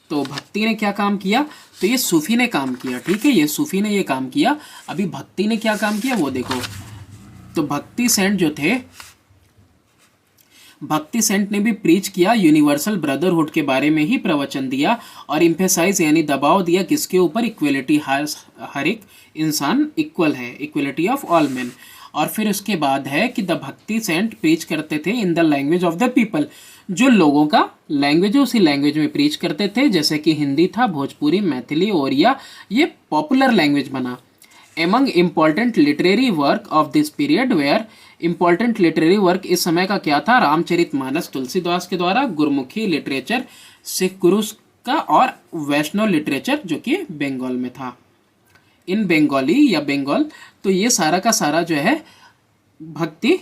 तो भक्ति ने क्या काम किया, तो ये सूफी ने काम किया, ठीक है, ये सूफी ने ये काम किया। अभी भक्ति ने क्या काम किया वो देखो। तो भक्ति सेंट जो थे, भक्ति सेंट ने भी प्रीच किया, यूनिवर्सल ब्रदरहुड के बारे में ही प्रवचन दिया और इम्फेसाइज यानी दबाव दिया किसके ऊपर, इक्वलिटी, हर एक इंसान इक्वल है, इक्वलिटी ऑफ ऑल मेन। और फिर उसके बाद है कि द भक्ति सेंट प्रीच करते थे in the language of the people, जो लोगों का लैंग्वेज है उसी लैंग्वेज में प्रीच करते थे, जैसे कि हिंदी था, भोजपुरी, मैथिली, ओरिया, ये पॉपुलर लैंग्वेज बना। Among important literary work of this period were, important literary work इस समय का क्या था, रामचरितमानस तुलसीदास के द्वारा, गुरमुखी लिटरेचर सिख गुरुस का, और वैष्णव लिटरेचर जो कि बंगाल में था, इन बंगाली या बंगाल। तो ये सारा का सारा जो है भक्ति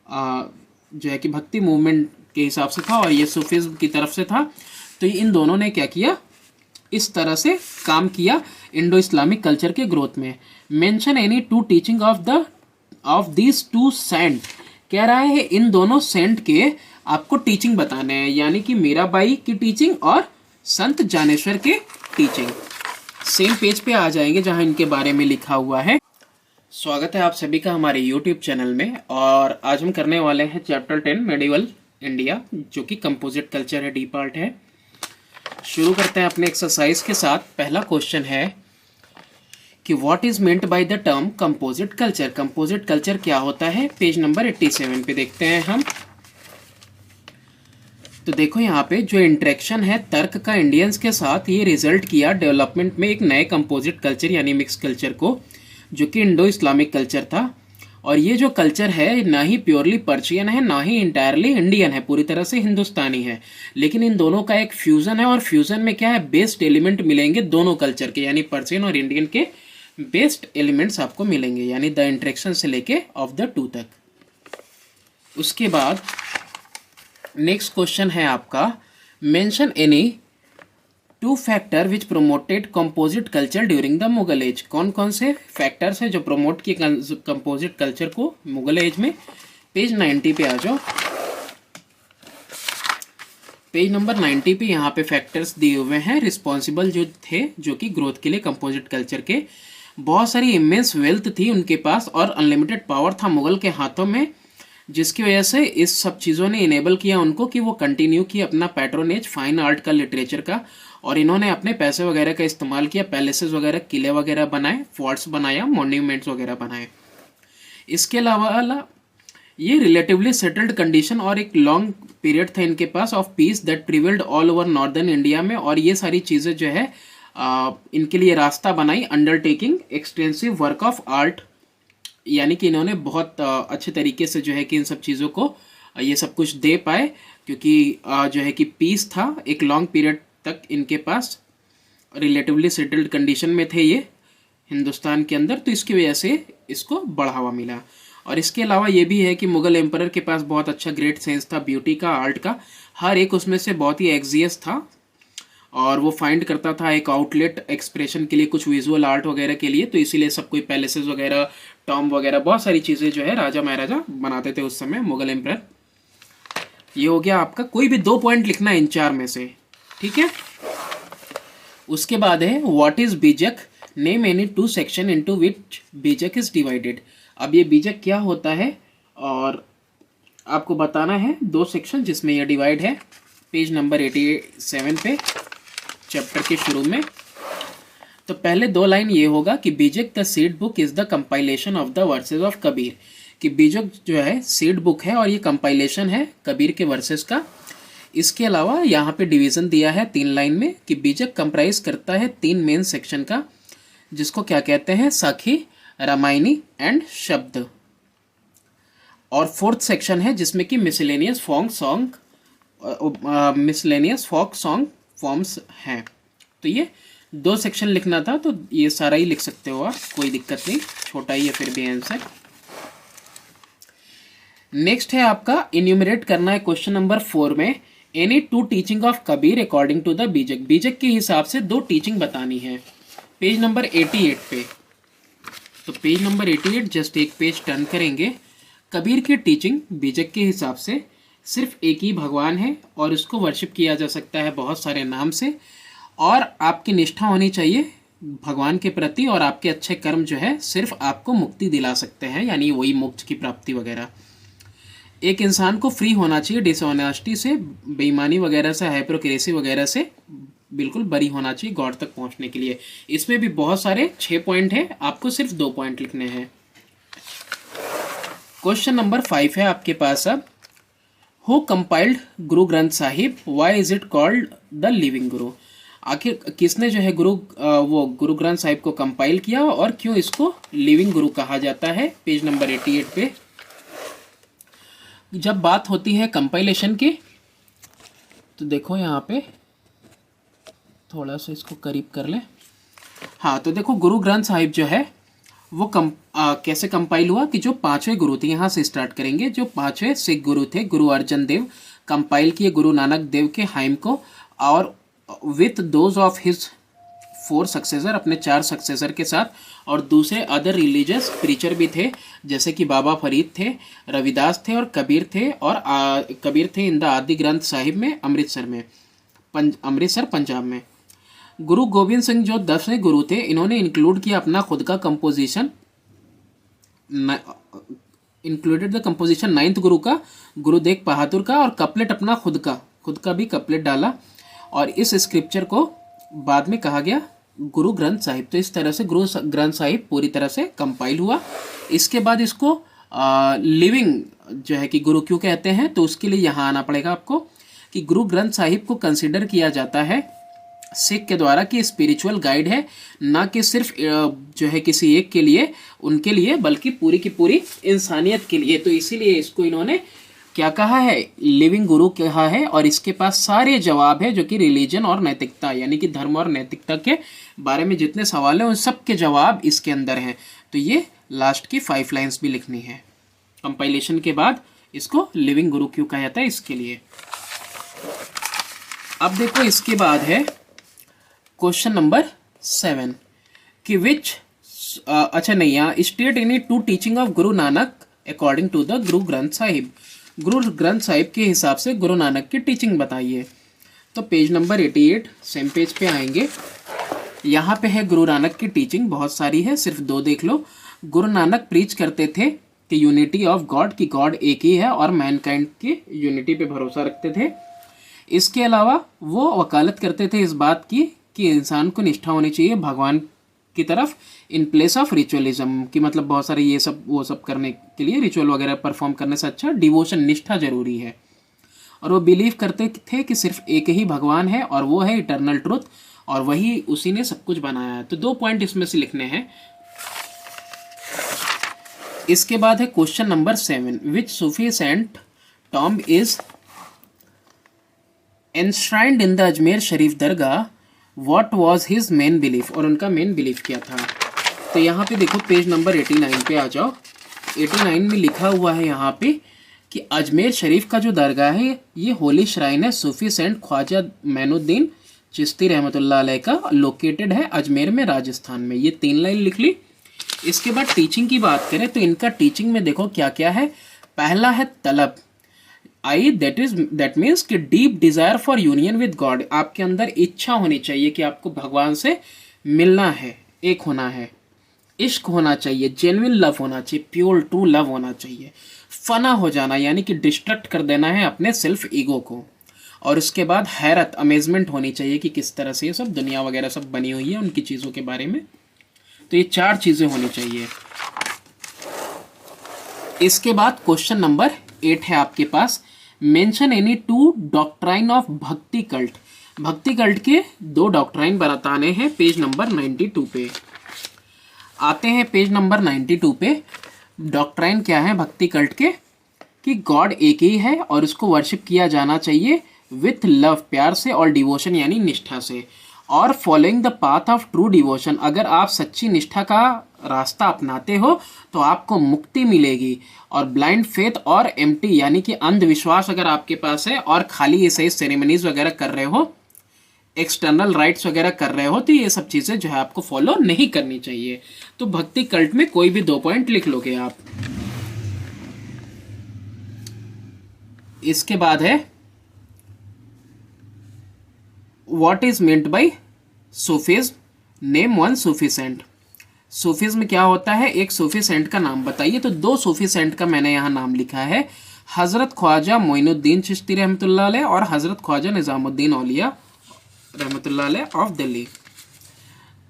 जो है कि भक्ति मूवमेंट के हिसाब से था और ये सूफिज्म की तरफ से था। तो इन दोनों ने क्या किया, इस तरह से काम किया इंडो इस्लामिक कल्चर के ग्रोथ में। Mention any two teaching of this two saint, कह रहा है इन दोनों सेंट के आपको टीचिंग बताने हैं, यानी कि मीराबाई की टीचिंग और संत ज्ञानेश्वर के टीचिंग। सेम पेज पे आ जाएंगे जहां इनके बारे में लिखा हुआ है। स्वागत है आप सभी का हमारे YouTube चैनल में, और आज हम करने वाले हैं चैप्टर 10 मेडिवल इंडिया, जो कि कंपोजिट कल्चर है, डी पार्ट है। शुरू करते हैं अपने एक्सरसाइज के साथ। पहला क्वेश्चन है कि what is meant by the term composite culture, composite culture क्या होता है। पेज नंबर 87 पे देखते हैं हम। तो देखो यहाँ पे जो इंटरेक्शन है तर्क का इंडियंस के साथ, ये रिजल्ट किया डेवलपमेंट में एक नए कंपोजिट कल्चर यानी मिक्स कल्चर को, जो कि इंडो इस्लामिक कल्चर था। और ये जो कल्चर है ना ही प्योरली पर्शियन है ना ही इंटायरली इंडियन है, पूरी तरह से हिंदुस्तानी है, लेकिन इन दोनों का एक फ्यूजन है। और फ्यूजन में क्या है, बेस्ड एलिमेंट मिलेंगे दोनों कल्चर के, यानी पर्शियन और इंडियन के बेस्ड एलिमेंट्स आपको मिलेंगे, यानी द इंटरेक्शन से लेके ऑफ द टू तक। उसके बाद नेक्स्ट क्वेश्चन है आपका, mention any two factor which promoted composite culture during the Mughal age. कौन कौन से फैक्टर्स हैं जो प्रमोट किए कंपोजिट कल्चर को मुगल एज में। पेज 90 पे आ जाओ। पेज नंबर 90 पे यहाँ पे फैक्टर्स दिए हुए हैं रिस्पॉन्सिबल जो थे, जो कि ग्रोथ के लिए कंपोजिट कल्चर के। बहुत सारी इमेंस वेल्थ थी उनके पास और अनलिमिटेड पावर था मुगल के हाथों में, जिसकी वजह से इस सब चीज़ों ने इनेबल किया उनको कि वो कंटिन्यू किया अपना पैट्रोनेज फाइन आर्ट का, लिटरेचर का, और इन्होंने अपने पैसे वगैरह का इस्तेमाल किया, पैलेसेस वगैरह, किले वगैरह बनाए, फोर्ट्स बनाया, मॉन्यूमेंट्स वगैरह बनाए। इसके अलावा ये रिलेटिवली सेटल्ड कंडीशन और एक लॉन्ग पीरियड था इनके पास of peace that prevailed all over northern India में, और ये सारी चीज़ें जो है इनके लिए रास्ता बनाई। Undertaking extensive work of art, यानी कि इन्होंने बहुत अच्छे तरीके से जो है कि इन सब चीज़ों को ये सब कुछ दे पाए, क्योंकि जो है कि पीस था एक लॉन्ग पीरियड तक इनके पास, रिलेटिवली सेटल्ड कंडीशन में थे ये हिंदुस्तान के अंदर, तो इसकी वजह से इसको बढ़ावा मिला। और इसके अलावा ये भी है कि मुगल एम्परर के पास बहुत अच्छा ग्रेट सेंस था ब्यूटी का, आर्ट का, हर एक उसमें से बहुत ही एक्जियस था, और वो फाइंड करता था एक आउटलेट एक्सप्रेशन के लिए, कुछ विजुअल आर्ट वगैरह के लिए। तो इसीलिए सब कोई पैलेसेस वगैरह, टॉम वगैरह, बहुत सारी चीज़ें जो है राजा महाराजा बनाते थे उस समय मुगल एम्परर। ये हो गया आपका, कोई भी 2 पॉइंट लिखना है इन 4 में से, ठीक है। उसके बाद है व्हाट इज बीजक, name any two section into विच बीजक इज डिवाइडेड। अब ये बीजक क्या होता है और आपको बताना है 2 सेक्शन जिसमें यह डिवाइड है। पेज नंबर 87 पे चैप्टर के शुरू में। तो पहले 2 लाइन ये होगा कि बीजक the seed book is the compilation of the versus of Kabir, कि बीजक जो है सीड बुक है और ये कंपाइलेशन है कबीर के वर्सेस का। इसके अलावा यहाँ पे डिवीज़न दिया है 3 लाइन में कि बीजक कंप्राइज करता है 3 मेन सेक्शन का, जिसको क्या कहते हैं, सखी, रामायणी एंड शब्द। और 4th सेक्शन है जिसमें कि मिसलेनियस फोक सॉन्ग फॉर्म्स हैं। तो ये 2 सेक्शन लिखना था, तो ये सारा ही लिख सकते हो आप, कोई दिक्कत नहीं, छोटा ही है फिर भी आंसर। नेक्स्ट है आपका इन्यूमरेट करना है क्वेश्चन नंबर 4 में, any 2 teaching of Kabir according to the Bijak. Bijak के हिसाब से 2 टीचिंग बतानी है। पेज नंबर 88 पे। तो पेज नंबर 88 जस्ट एक पेज टर्न करेंगे। कबीर की टीचिंग बीजक के हिसाब से, सिर्फ एक ही भगवान है और उसको वर्शिप किया जा सकता है बहुत सारे नाम से, और आपकी निष्ठा होनी चाहिए भगवान के प्रति, और आपके अच्छे कर्म जो है सिर्फ आपको मुक्ति दिला सकते हैं, यानी वही मोक्ष की प्राप्ति वगैरह। एक इंसान को फ्री होना चाहिए डिसऑनेस्टी से, बेईमानी वगैरह से, हाइपोक्रेसी वगैरह से बिल्कुल बरी होना चाहिए गॉड तक पहुंचने के लिए। इसमें भी बहुत सारे 6 पॉइंट हैं, आपको सिर्फ 2 पॉइंट लिखने हैं। क्वेश्चन नंबर 5 है आपके पास अब, who compiled Guru Granth Sahib, why is it called the living गुरु। आखिर किसने जो है गुरु ग्रंथ साहिब को कंपाइल किया और क्यों इसको लिविंग गुरु कहा जाता है। पेज नंबर 88 पे जब बात होती है कंपाइलेशन की, तो देखो यहाँ पे थोड़ा सा इसको करीब कर ले। हाँ, तो देखो गुरु ग्रंथ साहिब जो है वो कैसे कंपाइल हुआ कि जो 5वें गुरु थे, यहाँ से स्टार्ट करेंगे। जो 5वें सिख गुरु थे, गुरु अर्जन देव, कंपाइल किए गुरु नानक देव के हाइम को, और with those of his 4 successor, अपने 4 सक्सेसर के साथ, और दूसरे अदर रिलीजियस प्रीचर भी थे, जैसे कि बाबा फरीद थे, रविदास थे और कबीर थे, और कबीर थे इन द आदि ग्रंथ साहिब में, अमृतसर में, अमृतसर पंजाब में। गुरु गोविंद सिंह जो 10वें गुरु थे, इन्होंने इंक्लूड किया अपना खुद का composition, included the composition 9th गुरु का, गुरु तेग बहादुर का, और कपलेट अपना खुद का भी कपलेट डाला, और इस स्क्रिप्चर को बाद में कहा गया गुरु ग्रंथ साहिब। तो इस तरह से गुरु ग्रंथ साहिब पूरी तरह से कंपाइल हुआ। इसके बाद इसको लिविंग जो है कि गुरु क्यों कहते हैं, तो उसके लिए यहाँ आना पड़ेगा आपको कि गुरु ग्रंथ साहिब को कंसिडर किया जाता है सिख के द्वारा कि स्पिरिचुअल गाइड है, ना कि सिर्फ जो है किसी एक के लिए, उनके लिए, बल्कि पूरी की पूरी इंसानियत के लिए। तो इसीलिए इसको इन्होंने क्या कहा है, लिविंग गुरु कहा है। और इसके पास सारे जवाब है जो कि रिलीजन और नैतिकता, यानी कि धर्म और नैतिकता के बारे में जितने सवाल हैं उन सब के जवाब इसके अंदर हैं। तो ये लास्ट की 5 लाइन्स भी लिखनी है कंपाइलेशन के बाद, इसको लिविंग गुरु क्यों कहा जाता है इसके लिए। अब देखो इसके बाद है क्वेश्चन नंबर 7 कि विच अच्छा नहीं, यहाँ state any 2 teaching of Guru Nanak according to the Guru Granth Sahib. Guru Granth Sahib के हिसाब से गुरु नानक की टीचिंग बताइए। तो पेज नंबर 88 सेम पेज पे आएंगे। यहाँ पे है गुरु नानक की टीचिंग, बहुत सारी है, सिर्फ 2 देख लो। गुरु नानक प्रीच करते थे कि यूनिटी ऑफ गॉड, की गॉड एक ही है और मैनकाइंड की यूनिटी पे भरोसा रखते थे। इसके अलावा वो वकालत करते थे इस बात की कि इंसान को निष्ठा होनी चाहिए भगवान की तरफ इन प्लेस ऑफ रिचुअलिज्म, की मतलब बहुत सारे ये सब वो सब करने के लिए, रिचुअल वगैरह परफॉर्म करने से अच्छा डिवोशन, निष्ठा जरूरी है। और वो बिलीव करते थे कि सिर्फ एक ही भगवान है और वो है इटर्नल ट्रुथ, और वही उसी ने सब कुछ बनाया है। तो 2 पॉइंट इसमें से लिखने हैं। इसके बाद है question number 7, which Sufi saint tomb is enshrined in the Ajmer Sharif dargah, what was his main belief, और उनका मेन बिलीफ क्या था। तो यहाँ पे देखो पेज नंबर 89 पे आ जाओ। 89 में लिखा हुआ है यहाँ पे कि अजमेर शरीफ का जो दरगाह है ये होली श्राइन है सूफी सेंट ख्वाजा मैनुद्दीन चिश्ती रहमतुल्लाह अलैह का, लोकेटेड है अजमेर में, राजस्थान में। ये 3 लाइन लिख ली। इसके बाद टीचिंग की बात करें तो इनका टीचिंग में देखो क्या क्या है। पहला है तलब, दैट मीन्स कि deep desire for union with God, आपके अंदर इच्छा होनी चाहिए कि आपको भगवान से मिलना है, एक होना है। इश्क होना चाहिए, जेन्युइन लव होना चाहिए, प्योर ट्रू लव होना चाहिए। फना हो जाना, यानी कि डिस्ट्रक्ट कर देना है अपने सेल्फ ईगो को। और उसके बाद हैरत, अमेजमेंट होनी चाहिए कि किस तरह से ये सब दुनिया वगैरह सब बनी हुई है, उनकी चीज़ों के बारे में। तो ये 4 चीज़ें होनी चाहिए। इसके बाद क्वेश्चन नंबर 8 है आपके पास, मेंशन एनी 2 डॉक्ट्राइन ऑफ भक्ति कल्ट। भक्ति कल्ट के 2 डॉक्ट्राइन बताने हैं। पेज नंबर 92 पे आते हैं। पेज नंबर 92 पे डॉक्ट्राइन क्या है भक्ति कल्ट के, कि गॉड एक ही है और उसको वर्शिप किया जाना चाहिए विथ लव, प्यार से, और डिवोशन यानी निष्ठा से, और following the path of true devotion. अगर आप सच्ची निष्ठा का रास्ता अपनाते हो तो आपको मुक्ति मिलेगी। और ब्लाइंड फेथ और एम्प्टी यानी कि अंधविश्वास अगर आपके पास है और खाली ऐसे सेरेमनीज वगैरह कर रहे हो, एक्सटर्नल राइट्स वगैरह कर रहे हो, तो ये सब चीज़ें जो है आपको फॉलो नहीं करनी चाहिए। तो भक्ति कल्ट में कोई भी 2 पॉइंट लिख लोगे आप। इसके बाद है what is meant by Sufism, name one Sufi saint. Sufism क्या होता है, एक सूफी सेंट का नाम बताइए। तो दो सूफी सेंट का मैंने यहाँ नाम लिखा है, हज़रत ख्वाजा मोइनुद्दीन चिश्ती रहमतुल्लाह अलैह और हज़रत ख्वाजा निज़ामुद्दीन औलिया रहमतुल्लाह अलैह ऑफ दिल्ली।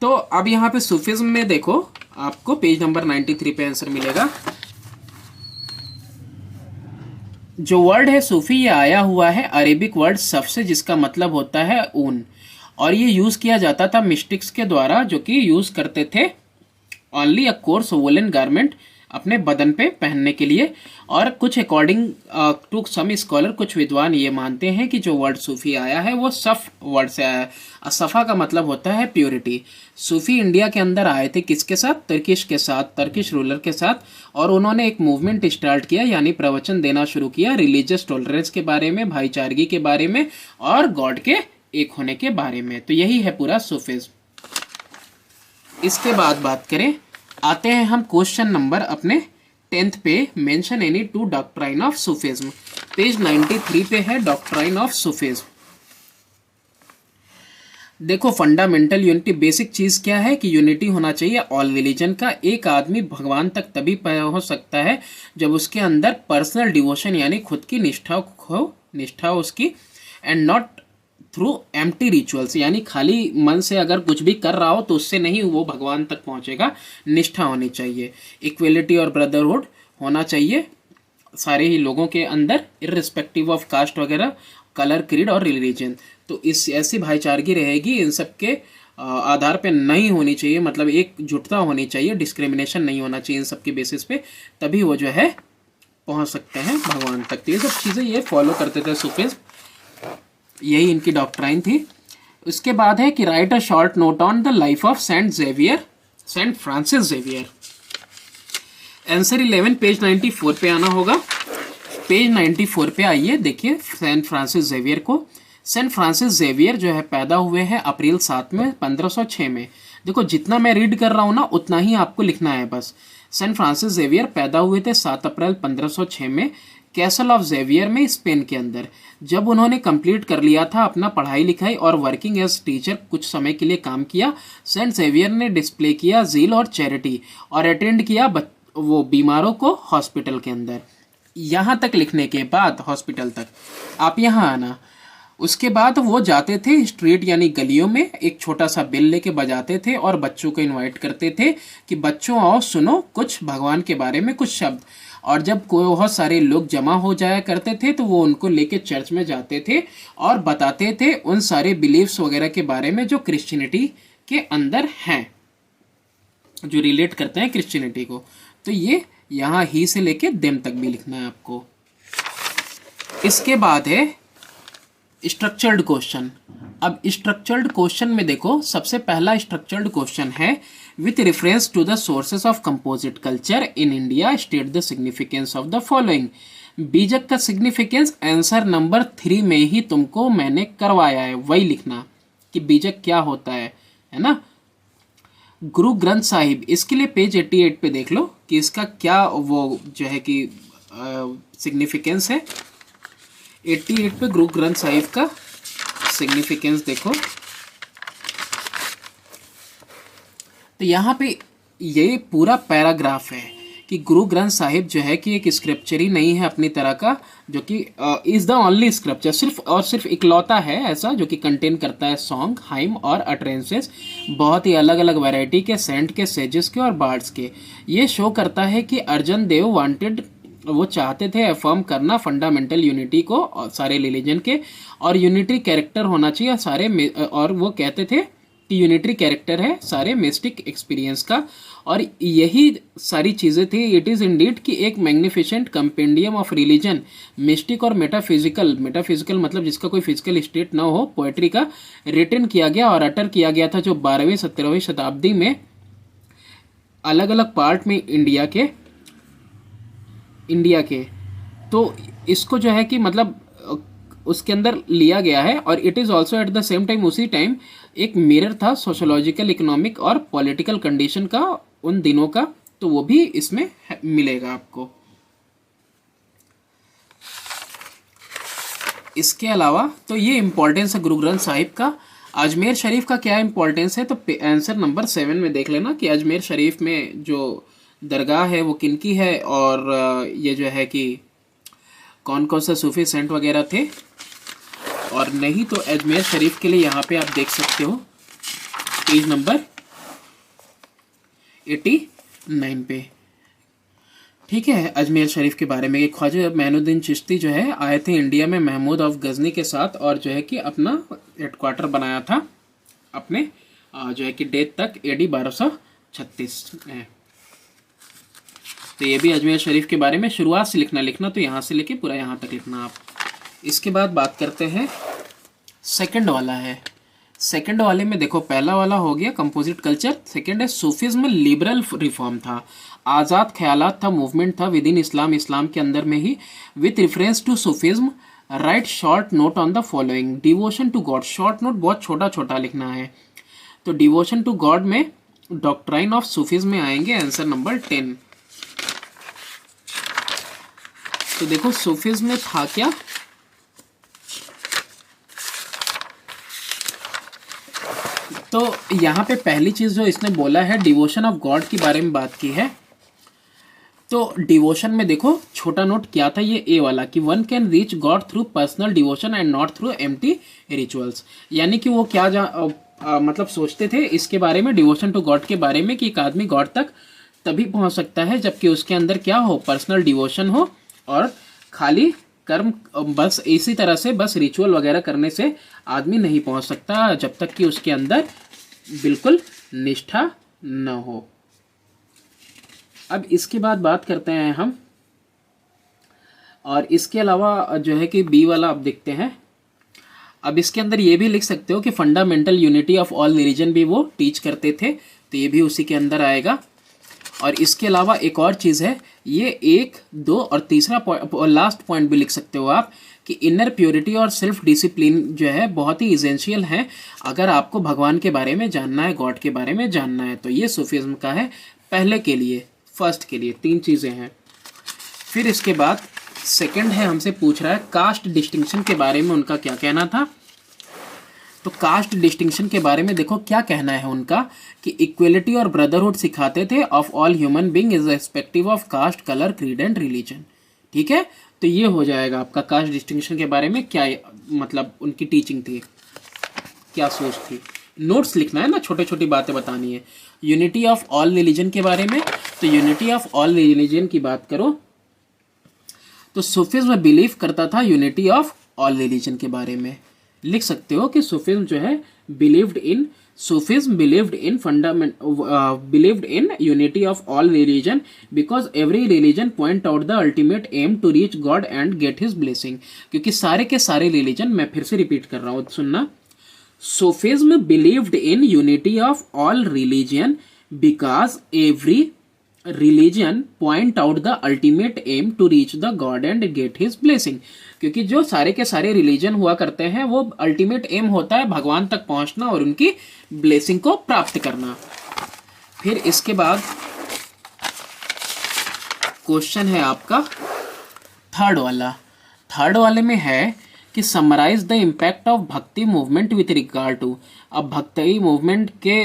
तो अब यहाँ पे सूफीज्म में देखो, आपको पेज नंबर 93 पे आंसर मिलेगा। जो वर्ड है सूफी, ये आया हुआ है अरेबिक वर्ड सफ से, जिसका मतलब होता है ऊन, और ये यूज़ किया जाता था मिस्टिक्स के द्वारा, जो कि यूज़ करते थे only a course woollen garment अपने बदन पे पहनने के लिए। और कुछ अकॉर्डिंग टू सम स्कॉलर, कुछ विद्वान ये मानते हैं कि जो वर्ड सूफी आया है वो सफ वर्ड से आया है। सफ़ा का मतलब होता है प्योरिटी। सूफी इंडिया के अंदर आए थे किसके साथ, तुर्किश के साथ, तुर्किश रूलर के साथ, और उन्होंने एक मूवमेंट स्टार्ट किया, यानी प्रवचन देना शुरू किया रिलीजियस टॉलरेंस के बारे में, भाईचारगी के बारे में और गॉड के एक होने के बारे में। तो यही है पूरा सूफिज्म। इसके बाद बात करें, आते हैं हम क्वेश्चन नंबर अपने 10th पे, mention any to doctrine of Sufism. Page 93 पे है डॉक्ट्राइन ऑफ सूफिज्म। देखो, फंडामेंटल यूनिटी, बेसिक चीज़ क्या है कि यूनिटी होना चाहिए ऑल रिलीजन का। एक आदमी भगवान तक तभी हो सकता है जब उसके अंदर पर्सनल डिवोशन यानी खुद की निष्ठा उसकी, and not through empty rituals, यानी खाली मन से अगर कुछ भी कर रहा हो तो उससे नहीं वो भगवान तक पहुंचेगा। निष्ठा होनी चाहिए, इक्वलिटी और ब्रदरहुड होना चाहिए सारे ही लोगों के अंदर, इररिस्पेक्टिव ऑफ कास्ट वगैरह, कलर, क्रीड और रिलीजन। तो इस ऐसी भाईचारगी रहेगी, इन सब के आधार पे नहीं होनी चाहिए, मतलब एक जुटता होनी चाहिए, डिस्क्रिमिनेशन नहीं होना चाहिए इन सब के बेसिस पे, तभी वो जो है पहुंच सकते हैं भगवान तक। तो ये सब चीज़ें ये फॉलो करते थे सूफीज़, यही इनकी डॉक्ट्राइन थी। उसके बाद है कि write a short note on the life of Saint Francis Xavier. Answer 11 page 94 पे आना होगा। पेज 94 पे आइए, देखिए सेंट फ्रांसिस जेवियर को। सेंट फ्रांसिस जेवियर जो है पैदा हुए हैं अप्रैल 7 में 1506 में। देखो, जितना मैं रीड कर रहा हूँ ना उतना ही आपको लिखना है बस। सेंट फ्रांसिस जेवियर पैदा हुए थे 7 अप्रैल 1506 में कैसल ऑफ जेवियर में, स्पेन के अंदर। जब उन्होंने कंप्लीट कर लिया था अपना पढ़ाई लिखाई और वर्किंग एज टीचर कुछ समय के लिए काम किया, सेंट जेवियर ने डिस्प्ले किया जील और चैरिटी और अटेंड किया वो बीमारों को हॉस्पिटल के अंदर। यहाँ तक लिखने के बाद हॉस्पिटल तक आप यहाँ आना। उसके बाद वो जाते थे स्ट्रीट यानी गलियों में, एक छोटा सा बेल लेके बजाते थे और बच्चों को इनवाइट करते थे कि बच्चों आओ सुनो कुछ भगवान के बारे में कुछ शब्द। और जब कोई बहुत सारे लोग जमा हो जाया करते थे तो वो उनको लेके चर्च में जाते थे और बताते थे उन सारे बिलीव्स वगैरह के बारे में जो क्रिश्चियनिटी के अंदर हैं, जो रिलेट करते हैं क्रिश्चियनिटी को। तो ये यहाँ ही से लेके देम तक भी लिखना है आपको। इसके बाद है स्ट्रक्चर्ड क्वेश्चन। अब स्ट्रक्चर्ड क्वेश्चन में देखो, सबसे पहला स्ट्रक्चर्ड क्वेश्चन है with reference to the sources of composite culture in India state the significance of the following. Bijak का सिग्निफिकेंस आंसर नंबर 3 में ही तुमको मैंने करवाया है, वही लिखना कि बीजक क्या होता है ना। गुरु ग्रंथ साहिब, इसके लिए पेज 88 पे देख लो कि इसका क्या वो जो है कि सिग्निफिकेंस है। 88 पे गुरु ग्रंथ साहिब का सिग्निफिकेंस देखो। तो यहाँ पे ये पूरा पैराग्राफ है कि गुरु ग्रंथ साहिब जो है कि एक स्क्रिप्चर ही नहीं है अपनी तरह का, जो कि इज़ द ओनली स्क्रिप्चर, सिर्फ और सिर्फ इकलौता है ऐसा जो कि कंटेन करता है सॉन्ग, हाइम और अटरेंसेस, बहुत ही अलग अलग वैरायटी के, सेंट के, सेजेस के और बार्ड्स के। ये शो करता है कि अर्जन देव वांटेड, वो चाहते थे अफर्म करना फंडामेंटल यूनिटी को और सारे रिलीजन के, और यूनिटरी कैरेक्टर होना चाहिए सारे, और वो कहते थे कि यूनिटरी कैरेक्टर है सारे मिस्टिक एक्सपीरियंस का, और यही सारी चीज़ें थी। इट इज़ इंडीड कि एक magnificent compendium of religion, mistake और मेटाफिजिकल मतलब जिसका कोई फिजिकल स्टेट ना हो, पोएट्री का रिटन किया गया और अटर किया गया था, जो 12वीं 17वीं शताब्दी में अलग अलग पार्ट में इंडिया के तो इसको जो है कि मतलब उसके अंदर लिया गया है। और it is also at the same time, उसी टाइम एक मिरर था सोशोलॉजिकल, इकोनॉमिक और पॉलिटिकल कंडीशन का उन दिनों का, तो वो भी इसमें मिलेगा आपको। इसके अलावा तो ये इम्पोर्टेंस है गुरु ग्रंथ साहिब का। अजमेर शरीफ का क्या इम्पोर्टेंस है, तो आंसर नंबर 7 में देख लेना कि अजमेर शरीफ में जो दरगाह है वो किनकी है, और ये जो है कि कौन कौन सा सूफी सेंट वगैरह थे। और नहीं तो अजमेर शरीफ के लिए यहाँ पे आप देख सकते हो पेज नंबर 89 पे। ठीक है, अजमेर शरीफ के बारे में, ख्वाजा मोइनुद्दीन चिश्ती जो है आए थे इंडिया में महमूद ऑफ गजनी के साथ, और जो है कि अपना हेडक्वार्टर बनाया था अपने जो है कि डेथ तक AD 1236 है। तो ये भी अजमेर शरीफ के बारे में शुरुआत से लिखना तो यहाँ से लेके पूरा यहाँ तक लिखना आप। इसके बाद बात करते हैं सेकंड वाला है। सेकंड वाले में देखो, पहला वाला हो गया कंपोजिट कल्चर, सेकंड है सूफिज्म लिबरल रिफॉर्म था, आज़ाद ख्यालात था, मूवमेंट था विद इन इस्लाम, इस्लाम के अंदर में ही, with reference to Sufism right short note on the following, devotion to God, short note बहुत छोटा छोटा लिखना है, तो डिवोशन टू गॉड में डॉक्ट्राइन ऑफ सूफिज्म में आएंगे आंसर नंबर 10। तो देखो सूफिज्म में था क्या, तो यहाँ पे पहली चीज जो इसने बोला है डिवोशन ऑफ गॉड के बारे में बात की है। तो डिवोशन में देखो छोटा नोट क्या था, ये ए वाला कि one can reach God through personal devotion and not through empty rituals, यानी कि वो क्या मतलब सोचते थे इसके बारे में, डिवोशन टू गॉड के बारे में, कि एक आदमी गॉड तक तभी पहुंच सकता है जबकि उसके अंदर क्या हो, पर्सनल डिवोशन हो, और खाली कर्म बस इसी तरह से बस रिचुअल वगैरह करने से आदमी नहीं पहुंच सकता जब तक कि उसके अंदर बिल्कुल निष्ठा न हो। अब इसके बाद बात करते हैं हम, और इसके अलावा जो है कि बी वाला आप देखते हैं। अब इसके अंदर ये भी लिख सकते हो कि fundamental unity of all religion भी वो टीच करते थे, तो ये भी उसी के अंदर आएगा। और इसके अलावा एक और चीज़ है, ये 1, 2 और तीसरा और लास्ट पॉइंट भी लिख सकते हो आप कि इनर प्योरिटी और सेल्फ डिसिप्लिन जो है बहुत ही इसेंशियल है अगर आपको भगवान के बारे में जानना है, गॉड के बारे में जानना है। तो ये सूफिज्म का है पहले के लिए, फर्स्ट के लिए 3 चीज़ें हैं। फिर इसके बाद सेकंड है, हमसे पूछ रहा है कास्ट डिस्टिंक्शन के बारे में उनका क्या कहना था। तो कास्ट डिस्टिंक्शन के बारे में देखो क्या कहना है उनका कि इक्वलिटी और ब्रदरहुड सिखाते थे of all human being is respective of caste, colour, creed and religion. ठीक है, तो ये हो जाएगा आपका कास्ट डिस्टिंक्शन के बारे में क्या मतलब उनकी टीचिंग थी, क्या सोच थी। नोट्स लिखना है ना, छोटे छोटी बातें बतानी है। यूनिटी ऑफ ऑल रिलीजन के बारे में, तो यूनिटी ऑफ ऑल रिलीजन की बात करो तो सूफिज्म बिलीव करता था यूनिटी ऑफ ऑल रिलीजन के बारे में। लिख सकते हो कि सूफिज्म जो है Sufism believed in fundament believed in unity of all religion because every religion point out the ultimate aim to reach God and get his blessing. क्योंकि सारे के सारे रिलीजन, मैं फिर से रिपीट कर रहा हूँ सुनना, Sufism believed in unity of all religion because every religion point out the ultimate aim to reach the God and get his blessing. क्योंकि जो सारे के सारे रिलीजन हुआ करते हैं वो अल्टीमेट एम होता है भगवान तक पहुंचना और उनकी ब्लेसिंग को प्राप्त करना। फिर इसके बाद क्वेश्चन है आपका थर्ड वाला। थर्ड वाले में है कि समराइज द इम्पैक्ट ऑफ भक्ति मूवमेंट विथ रिगार्ड टू। अब भक्ति मूवमेंट के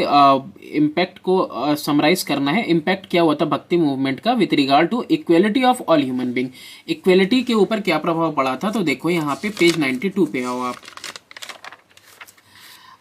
इम्पैक्ट को समराइज करना है। इम्पैक्ट क्या हुआ था भक्ति मूवमेंट का with regard to equality of all human being. Equality के ऊपर क्या प्रभाव पड़ा था, तो देखो यहाँ पे पेज 92 पे आओ आप।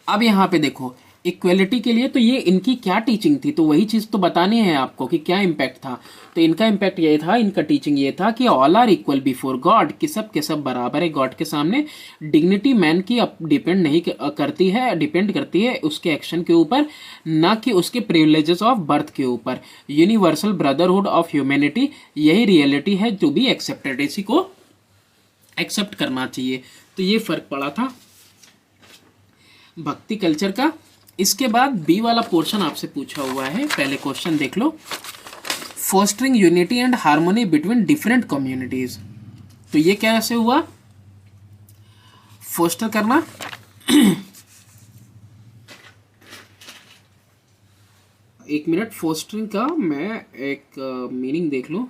अब यहाँ पे देखो इक्वलिटी के लिए तो ये इनकी क्या टीचिंग थी, तो वही चीज़ तो बतानी है आपको कि क्या इम्पैक्ट था। तो इनका इम्पैक्ट ये था, इनका टीचिंग ये था कि all are equal before God, कि सब के सब बराबर है गॉड के सामने। डिग्निटी मैन की डिपेंड नहीं करती है, डिपेंड करती है उसके एक्शन के ऊपर, ना कि उसके प्रिविलेजेस ऑफ बर्थ के ऊपर। यूनिवर्सल ब्रदरहुड ऑफ ह्यूमैनिटी, यही रियलिटी है टू बी एक्सेप्टेड, इसी को एक्सेप्ट करना चाहिए। तो ये फर्क पड़ा था भक्ति कल्चर का। इसके बाद बी वाला पोर्शन आपसे पूछा हुआ है, पहले क्वेश्चन देख लो। Fostering unity and harmony between different communities, तो ये कैसे हुआ फोस्टर करना। एक मिनट, फोस्टरिंग का मैं एक मीनिंग देख लूं।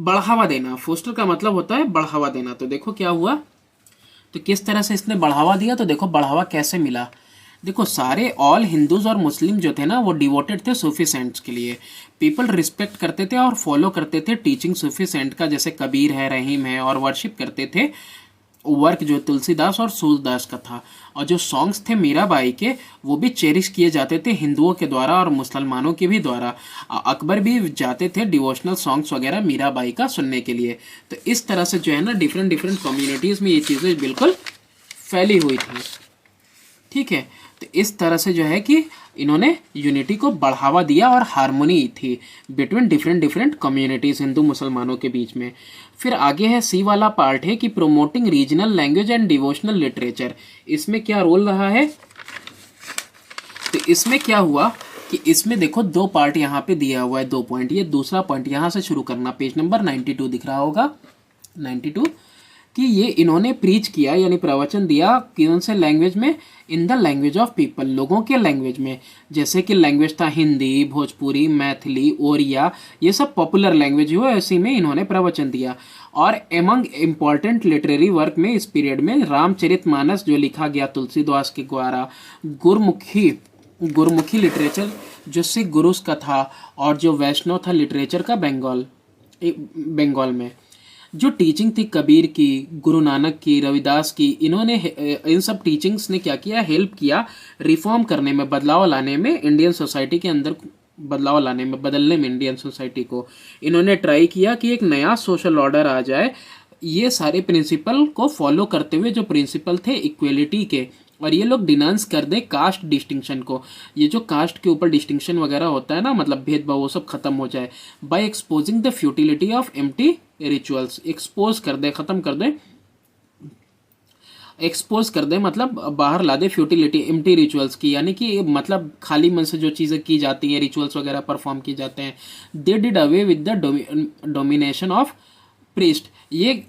बढ़ावा देना, फोस्टर का मतलब होता है बढ़ावा देना। तो देखो क्या हुआ, तो किस तरह से इसने बढ़ावा दिया, तो देखो बढ़ावा कैसे मिला। देखो सारे ऑल हिंदूज और मुस्लिम जो थे ना वो डिवोटेड थे सूफी सेंट्स के लिए। पीपल रिस्पेक्ट करते थे और फॉलो करते थे टीचिंग सूफी सेंट का, जैसे कबीर है, रहीम है, और वर्शिप करते थे वर्क जो तुलसीदास और सूरदास का था। और जो सॉन्ग्स थे मीराबाई के वो भी चेरिश किए जाते थे हिंदुओं के द्वारा और मुसलमानों के भी द्वारा। अकबर भी जाते थे डिवोशनल सॉन्ग्स वगैरह मीराबाई का सुनने के लिए। तो इस तरह से जो है ना डिफरेंट डिफरेंट कम्युनिटीज़ में ये चीज़ें बिल्कुल फैली हुई थी। ठीक है, तो इस तरह से जो है कि इन्होंने यूनिटी को बढ़ावा दिया और हारमोनी थी between different different communities Hindu मुसलमानों के बीच में। फिर आगे है सी वाला पार्ट है कि promoting regional language and devotional literature. इसमें क्या रोल रहा है, तो इसमें क्या हुआ कि इसमें देखो दो पार्ट यहाँ पे दिया हुआ है, 2 पॉइंट। ये दूसरा पॉइंट यहाँ से शुरू करना, पेज नंबर 92 दिख रहा होगा, 92, कि ये इन्होंने प्रीच किया यानी प्रवचन दिया कौन से लैंग्वेज में, in the language of people, लोगों के लैंग्वेज में। जैसे कि लैंग्वेज था हिंदी, भोजपुरी, मैथिली, ओरिया, ये सब पॉपुलर लैंग्वेज हुआ, इसी में इन्होंने प्रवचन दिया। और एमंग इम्पॉर्टेंट लिटरेरी वर्क में इस पीरियड में रामचरितमानस जो लिखा गया तुलसीदास के द्वारा, गुरमुखी लिटरेचर जो सिख गुरुस का था, और जो वैष्णव था लिटरेचर का बंगाल में, जो टीचिंग थी कबीर की, गुरु नानक की, रविदास की, इन्होंने इन सब टीचिंग्स ने क्या किया, हेल्प किया रिफॉर्म करने में, बदलाव लाने में, इंडियन सोसाइटी के अंदर बदलाव लाने में, बदलने में इंडियन सोसाइटी को। इन्होंने ट्राई किया कि एक नया सोशल ऑर्डर आ जाए, ये सारे प्रिंसिपल को फॉलो करते हुए, जो प्रिंसिपल थे इक्वलिटी के, और ये लोग डिनांस कर दे कास्ट डिस्टिंक्शन को। ये जो कास्ट के ऊपर डिस्टिंक्शन वगैरह होता है ना, मतलब भेदभाव, वो सब खत्म हो जाए by exposing the futility of empty rituals. Expose कर दे, खत्म कर दे, एक्सपोज कर दे मतलब बाहर ला दे फ्यूटिलिटी एम्प्टी रिचुअल्स की, यानी कि मतलब खाली मन से जो चीज़ें की जाती हैं, रिचुअल्स वगैरह परफॉर्म किए जाते हैं। They did away with the domination of priest. ये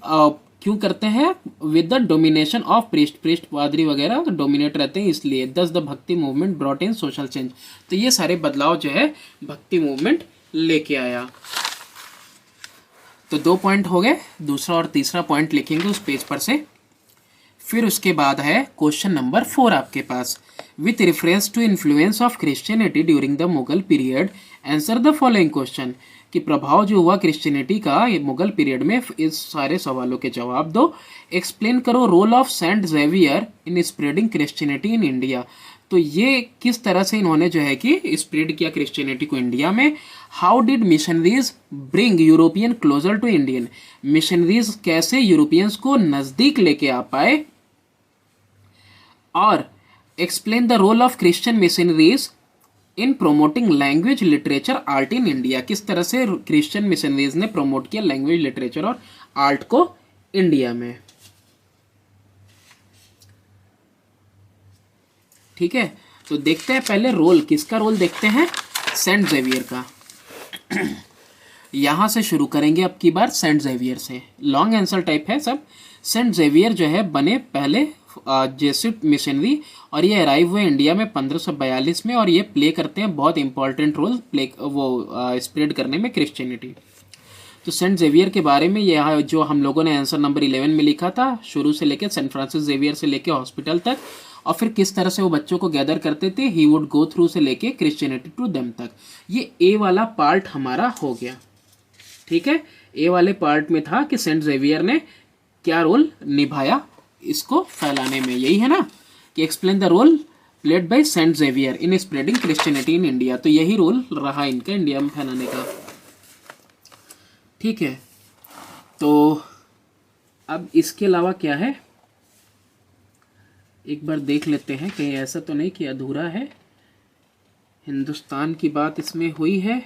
क्यों करते हैं, with the domination of priest पादरी वगैरह डोमिनेट रहते हैं इसलिए। दस द भक्ति movement brought in social change. तो ये सारे बदलाव जो है भक्ति मूवमेंट लेके आया। तो 2 पॉइंट हो गए, दूसरा और तीसरा पॉइंट लिखेंगे उस पेज पर से। फिर उसके बाद है क्वेश्चन नंबर 4 आपके पास, with reference to influence of Christianity during the Mughal period answer the following question. कि प्रभाव जो हुआ क्रिश्चियनिटी का ये मुगल पीरियड में, इस सारे सवालों के जवाब दो। एक्सप्लेन करो role of Saint Xavier in spreading Christianity in India. तो ये किस तरह से इन्होंने जो है कि स्प्रेड किया क्रिश्चियनिटी को इंडिया में। How did missionaries bring European closer to Indian. Missionaries कैसे यूरोपियंस को नज़दीक लेके आ पाए। और explain the role of Christian missionaries in promoting language literature art in India. किस तरह से क्रिश्चियन मिशनरीज ने प्रमोट किया लैंग्वेज लिटरेचर और आर्ट को इंडिया में। ठीक है, तो देखते हैं पहले रोल, किसका रोल देखते हैं, सेंट जेवियर का। यहां से शुरू करेंगे अब की बार सेंट जेवियर से, लॉन्ग आंसर टाइप है सब। सेंट जेवियर जो है बने पहले जेसुइट मिशनरी, और ये अराइव हुए इंडिया में 1542 में, और ये प्ले करते हैं बहुत इंपॉर्टेंट रोल स्प्रेड करने में क्रिश्चियनिटी। तो सेंट जेवियर के बारे में यह जो हम लोगों ने आंसर नंबर 11 में लिखा था, शुरू से लेकर सेंट फ्रांसिस जेवियर से लेकर हॉस्पिटल तक, और फिर किस तरह से वो बच्चों को गैदर करते थे, ही वुड गो थ्रू से लेके क्रिश्चियनिटी टू देम तक। ये ए वाला पार्ट हमारा हो गया। ठीक है, ए वाले पार्ट में था कि सेंट जेवियर ने क्या रोल निभाया इसको फैलाने में, यही है ना, कि explain the role played by Saint Xavier in spreading Christianity in India. तो यही रोल रहा इनका इंडिया में फैलाने का। ठीक है, तो अब इसके अलावा क्या है, एक बार देख लेते हैं, कहीं ऐसा तो नहीं कि अधूरा है। हिंदुस्तान की बात इसमें हुई है,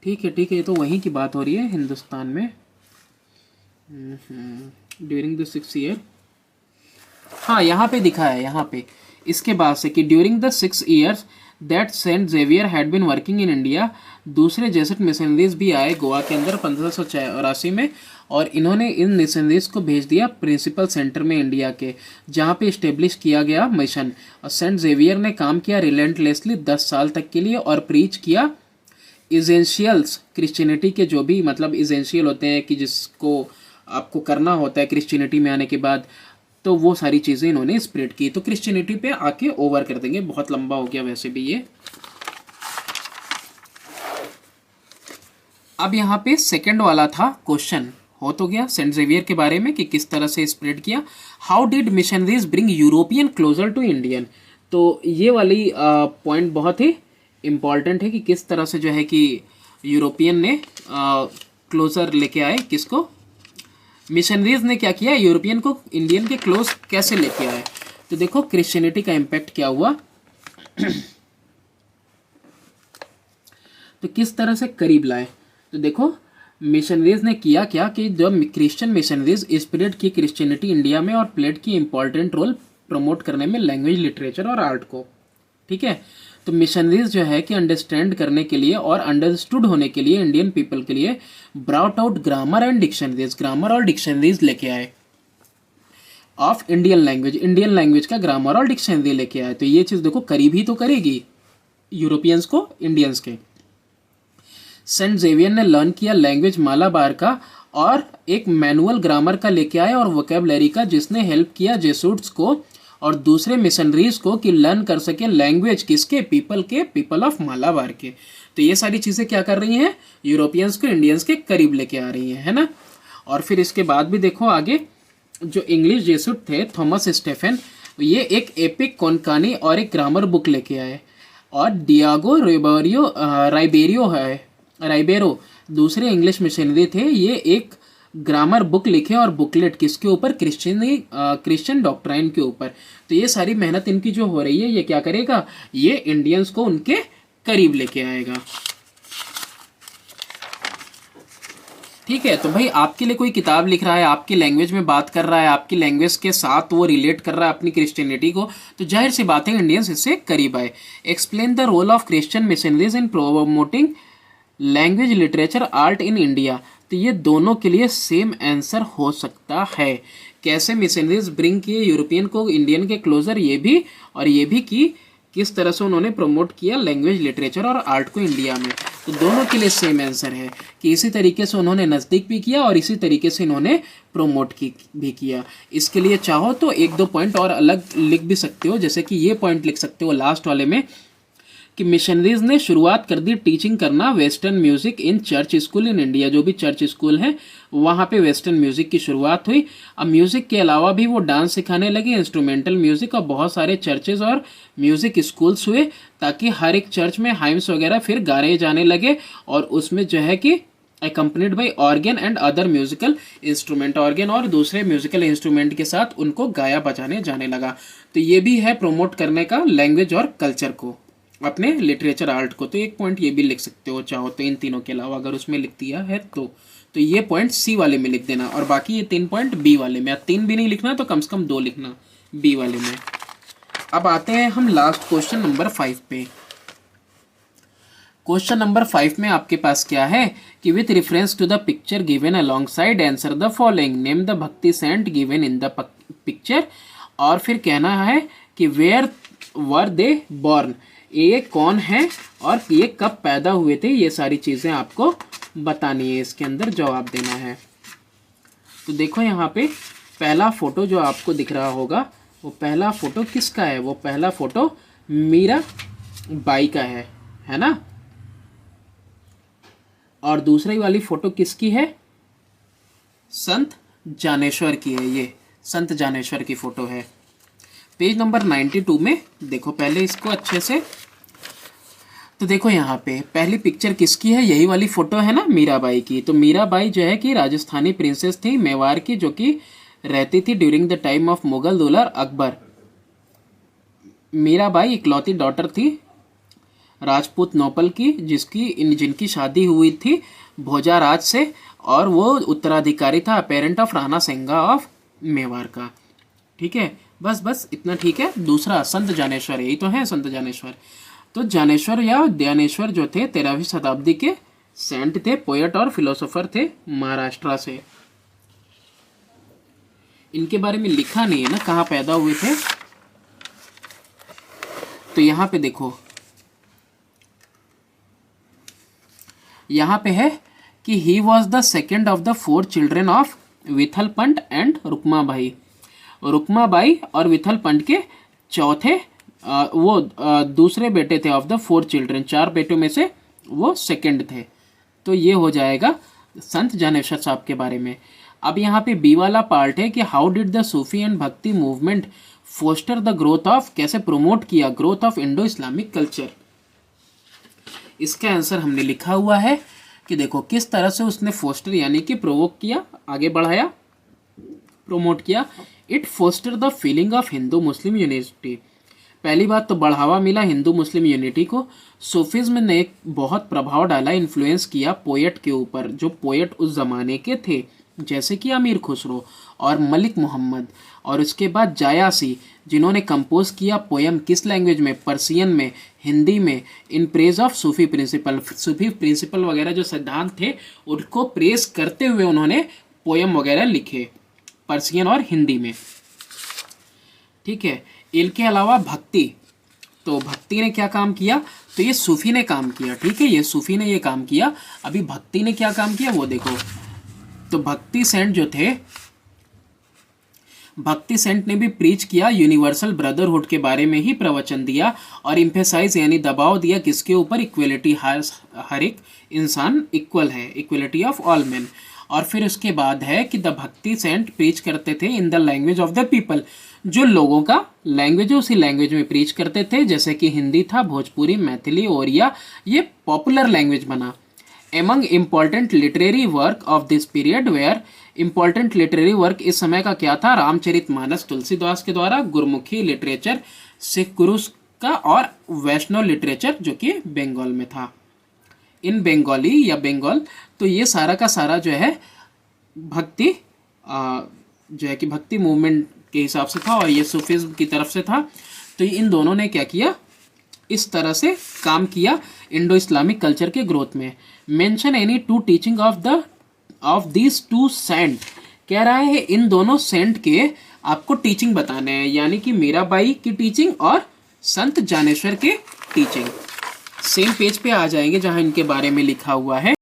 ठीक है ठीक है, ये तो वहीं की बात हो रही है हिंदुस्तान में। ड्यूरिंग द 6 ईयर, हाँ यहाँ पे दिखा है, यहाँ पे इसके बाद से कि during the 6 years that Saint Xavier had been working in India. दूसरे जेसुइट मिशनरीज भी आए गोवा के अंदर 1584 में, और इन्होंने इन मिशनरीज को भेज दिया प्रिंसिपल सेंटर में इंडिया के, जहाँ पे इस्टेब्लिश किया गया मिशन। और सेंट जेवियर ने काम किया रिलेंटलेसली 10 साल तक के लिए, और प्रीच किया इसेंशियल्स क्रिश्चियनिटी के जो भी मतलब इसेंशियल होते हैं कि जिसको आपको करना होता है क्रिश्चियनिटी में आने के बाद, तो वो सारी चीज़ें इन्होंने स्प्रेड की। तो क्रिश्चियनिटी पे आके ओवर कर देंगे, बहुत लंबा हो गया वैसे भी ये। अब यहाँ पे सेकंड वाला था क्वेश्चन, हो तो गया सेंट जेवियर के बारे में कि किस तरह से स्प्रेड किया। How did missionaries bring European closer to Indian. तो ये वाली पॉइंट बहुत ही इम्पॉर्टेंट है कि किस तरह से जो है कि यूरोपियन ने क्लोजर लेके आए, किसको, मिशनरीज ने क्या किया, यूरोपियन को इंडियन के क्लोज कैसे लेके आए। तो देखो क्रिश्चियनिटी का इम्पैक्ट क्या हुआ तो किस तरह से करीब लाए। तो देखो मिशनरीज ने किया क्या कि जब क्रिश्चियन मिशनरीज स्प्रेड की क्रिश्चियनिटी इंडिया में और प्लेड की इंपॉर्टेंट रोल प्रमोट करने में लैंग्वेज, लिटरेचर और आर्ट को। ठीक है, तो मिशनरीज जो है कि अंडरस्टैंड करने के लिए और अंडरस्टूड होने के लिए इंडियन पीपल के लिए brought out grammar and dictionaries, grammar और डिक्शनरीज लेके आए of Indian language, Indian language का ग्रामर और डिक्शनरी लेके आए। तो ये चीज़ देखो करीब ही तो करेगी यूरोपियंस को इंडियंस के। सेंट जेवियर ने लर्न किया लैंग्वेज मालाबार का और एक मैनुअल ग्रामर का लेके आए और वोकेबलरी का, जिसने हेल्प किया जेसूट्स को और दूसरे मिशनरीज को कि लर्न कर सके लैंग्वेज किसके, पीपल के, पीपल ऑफ मालाबार के। तो ये सारी चीज़ें क्या कर रही हैं, यूरोपियंस को इंडियंस के करीब लेके आ रही हैं, है ना। और फिर इसके बाद भी देखो आगे जो इंग्लिश जेसूट थे थॉमस स्टेफन, ये एक एपिक कोनकानी और एक ग्रामर बुक लेके आए। और डियागो राइबेरो दूसरे इंग्लिश मिशनरी थे, ये एक ग्रामर बुक लिखे और बुकलेट किसके ऊपर, क्रिश्चियन डॉक्ट्राइन के ऊपर। तो ये सारी मेहनत इनकी जो हो रही है ये क्या करेगा, ये इंडियंस को उनके करीब लेके आएगा। ठीक है, तो भाई आपके लिए कोई किताब लिख रहा है, आपकी लैंग्वेज में बात कर रहा है, आपकी लैंग्वेज के साथ वो रिलेट कर रहा है अपनी क्रिश्चियनिटी को, तो जाहिर सी बात है इंडियंस इससे करीब आए। Explain the role of Christian missionaries in promoting language, literature, art in India. तो ये दोनों के लिए सेम आंसर हो सकता है। कैसे मिशनरीज ब्रिंग किए यूरोपियन को इंडियन के क्लोजर, ये भी, और ये भी कि किस तरह से उन्होंने प्रमोट किया लैंग्वेज, लिटरेचर और आर्ट को इंडिया में। तो दोनों के लिए सेम आंसर है कि इसी तरीके से उन्होंने नज़दीक भी किया और इसी तरीके से इन्होंने प्रमोट भी किया। इसके लिए चाहो तो एक दो पॉइंट और अलग लिख भी सकते हो, जैसे कि ये पॉइंट लिख सकते हो लास्ट वाले में कि मिशनरीज ने शुरुआत कर दी टीचिंग करना western music in church school in India. जो भी चर्च स्कूल है वहाँ पे वेस्टर्न म्यूजिक की शुरुआत हुई। अब म्यूजिक के अलावा भी वो डांस सिखाने लगे, इंस्ट्रूमेंटल म्यूजिक, और बहुत सारे चर्चेज और म्यूजिक स्कूल्स हुए ताकि हर एक चर्च में हाइम्स वगैरह फिर गाए जाने लगे और उसमें जो है कि accompanied by organ and other musical instrument, organ और दूसरे म्यूजिकल इंस्ट्रूमेंट के साथ उनको गाया बजाने जाने लगा। तो ये भी है प्रमोट करने का लैंग्वेज और कल्चर को, अपने लिटरेचर, आर्ट को। तो एक पॉइंट ये भी लिख सकते हो चाहो तो इन तीनों के अलावा, अगर उसमें लिख दिया है तो ये पॉइंट सी वाले में लिख देना और बाकी ये 3 पॉइंट बी वाले में। 3 भी नहीं लिखना तो कम से कम 2 लिखना बी वाले में। अब आते हैं हम लास्ट क्वेश्चन नंबर 5 पे। क्वेश्चन नंबर 5 में आपके पास क्या है कि with reference to the picture given alongside answer the following, name the bhakti saint given in the picture. और फिर कहना है कि वेयर वर दे बॉर्न, ये कौन है और ये कब पैदा हुए थे, ये सारी चीज़ें आपको बतानी है, इसके अंदर जवाब देना है। तो देखो यहाँ पे पहला फोटो जो आपको दिख रहा होगा वो पहला फोटो किसका है, वो पहला फोटो मीरा बाई का है ना। और दूसरी वाली फोटो किसकी है, संत जानेश्वर की है, ये संत जानेश्वर की फोटो है। पेज नंबर 92 में देखो पहले इसको अच्छे से। तो देखो यहाँ पे पहली पिक्चर किसकी है, यही वाली फोटो है ना मीराबाई की। तो मीराबाई जो है कि राजस्थानी प्रिंसेस थी मेवाड़ की, जो कि रहती थी during the time of Mughal ruler Akbar. Mirabai इकलौती डॉटर थी राजपूत नोबल की, जिनकी शादी हुई थी भोजाराज से, और वो उत्तराधिकारी था parent of Rana Sanga of Mewar का। ठीक है, बस इतना ठीक है। दूसरा संत जानेश्वर, यही तो है संत जानेश्वर। तो जानेश्वर या ज्ञानेश्वर जो थे 13वीं शताब्दी के सेंट थे, पोएट और फिलोसोफर थे महाराष्ट्र से। इनके बारे में लिखा नहीं है ना कहाँ पैदा हुए थे। तो यहाँ पे देखो यहाँ पे है कि he was the second of the 4 children of Vitthal Pant and Rukmabai. Rukmabai और विथल पंत के चौथे दूसरे बेटे थे ऑफ द 4 चिल्ड्रन, 4 बेटों में से वो सेकंड थे। तो ये हो जाएगा संत ज्ञानेश्वर साहब के बारे में। अब यहाँ पे बी वाला पार्ट है कि how did the Sufi and bhakti movement foster the growth of, कैसे प्रोमोट किया growth of Indo Islamic culture. इसका आंसर हमने लिखा हुआ है कि देखो किस तरह से उसने फोस्टर यानी कि प्रोवोक किया, आगे बढ़ाया, प्रोमोट किया। It foster the feeling of Hindu Muslim unity. पहली बात तो बढ़ावा मिला हिंदू मुस्लिम यूनिटी को। सूफिज्म ने एक बहुत प्रभाव डाला, इन्फ्लुएंस किया पोएट के ऊपर, जो पोएट उस ज़माने के थे, जैसे कि अमीर खुसरो और मलिक मोहम्मद, और उसके बाद जायासी, जिन्होंने कंपोज किया पोयम किस लैंग्वेज में, पर्सियन में, हिंदी में, in praise of Sufi principle. Sufi principle वगैरह जो सिद्धांत थे उनको प्रेज करते हुए उन्होंने पोयम वगैरह लिखे पर्सियन और हिंदी में। ठीक है, इनके अलावा भक्ति, तो भक्ति ने क्या काम किया, तो ये सूफी ने काम किया। ठीक है, ये सूफी ने ये काम किया। अभी भक्ति ने क्या काम किया वो देखो। तो भक्ति सेंट जो थे, भक्ति सेंट ने भी प्रीच किया यूनिवर्सल ब्रदरहुड के बारे में ही प्रवचन दिया और इम्फेसाइज यानी दबाव दिया किसके ऊपर, इक्वलिटी, हर एक इंसान इक्वल है, इक्वलिटी ऑफ ऑल मैन। और फिर उसके बाद है कि द भक्ति सेंट प्रीच करते थे in the language of the people, जो लोगों का लैंग्वेज है उसी लैंग्वेज में प्रीच करते थे, जैसे कि हिंदी था, भोजपुरी, मैथिली, ओरिया, ये पॉपुलर लैंग्वेज बना। Among important literary work of this period were, important literary work इस समय का क्या था, रामचरितमानस तुलसीदास के द्वारा, गुरमुखी लिटरेचर सिख गुरुस का, और वैष्णव लिटरेचर जो कि बंगाल में था, इन बंगाली या बंगाल। तो ये सारा का सारा जो है भक्ति जो है कि भक्ति मूवमेंट के हिसाब से था और ये सूफिज्म की तरफ से था। तो इन दोनों ने क्या किया, इस तरह से काम किया इंडो इस्लामिक कल्चर के ग्रोथ में। Mention any two teaching of this two saint, कह रहा है इन दोनों सेंट के आपको टीचिंग बताने हैं, यानी कि मीराबाई की टीचिंग और संत ज्ञानेश्वर के टीचिंग। सेम पेज पे आ जाएंगे जहां इनके बारे में लिखा हुआ है।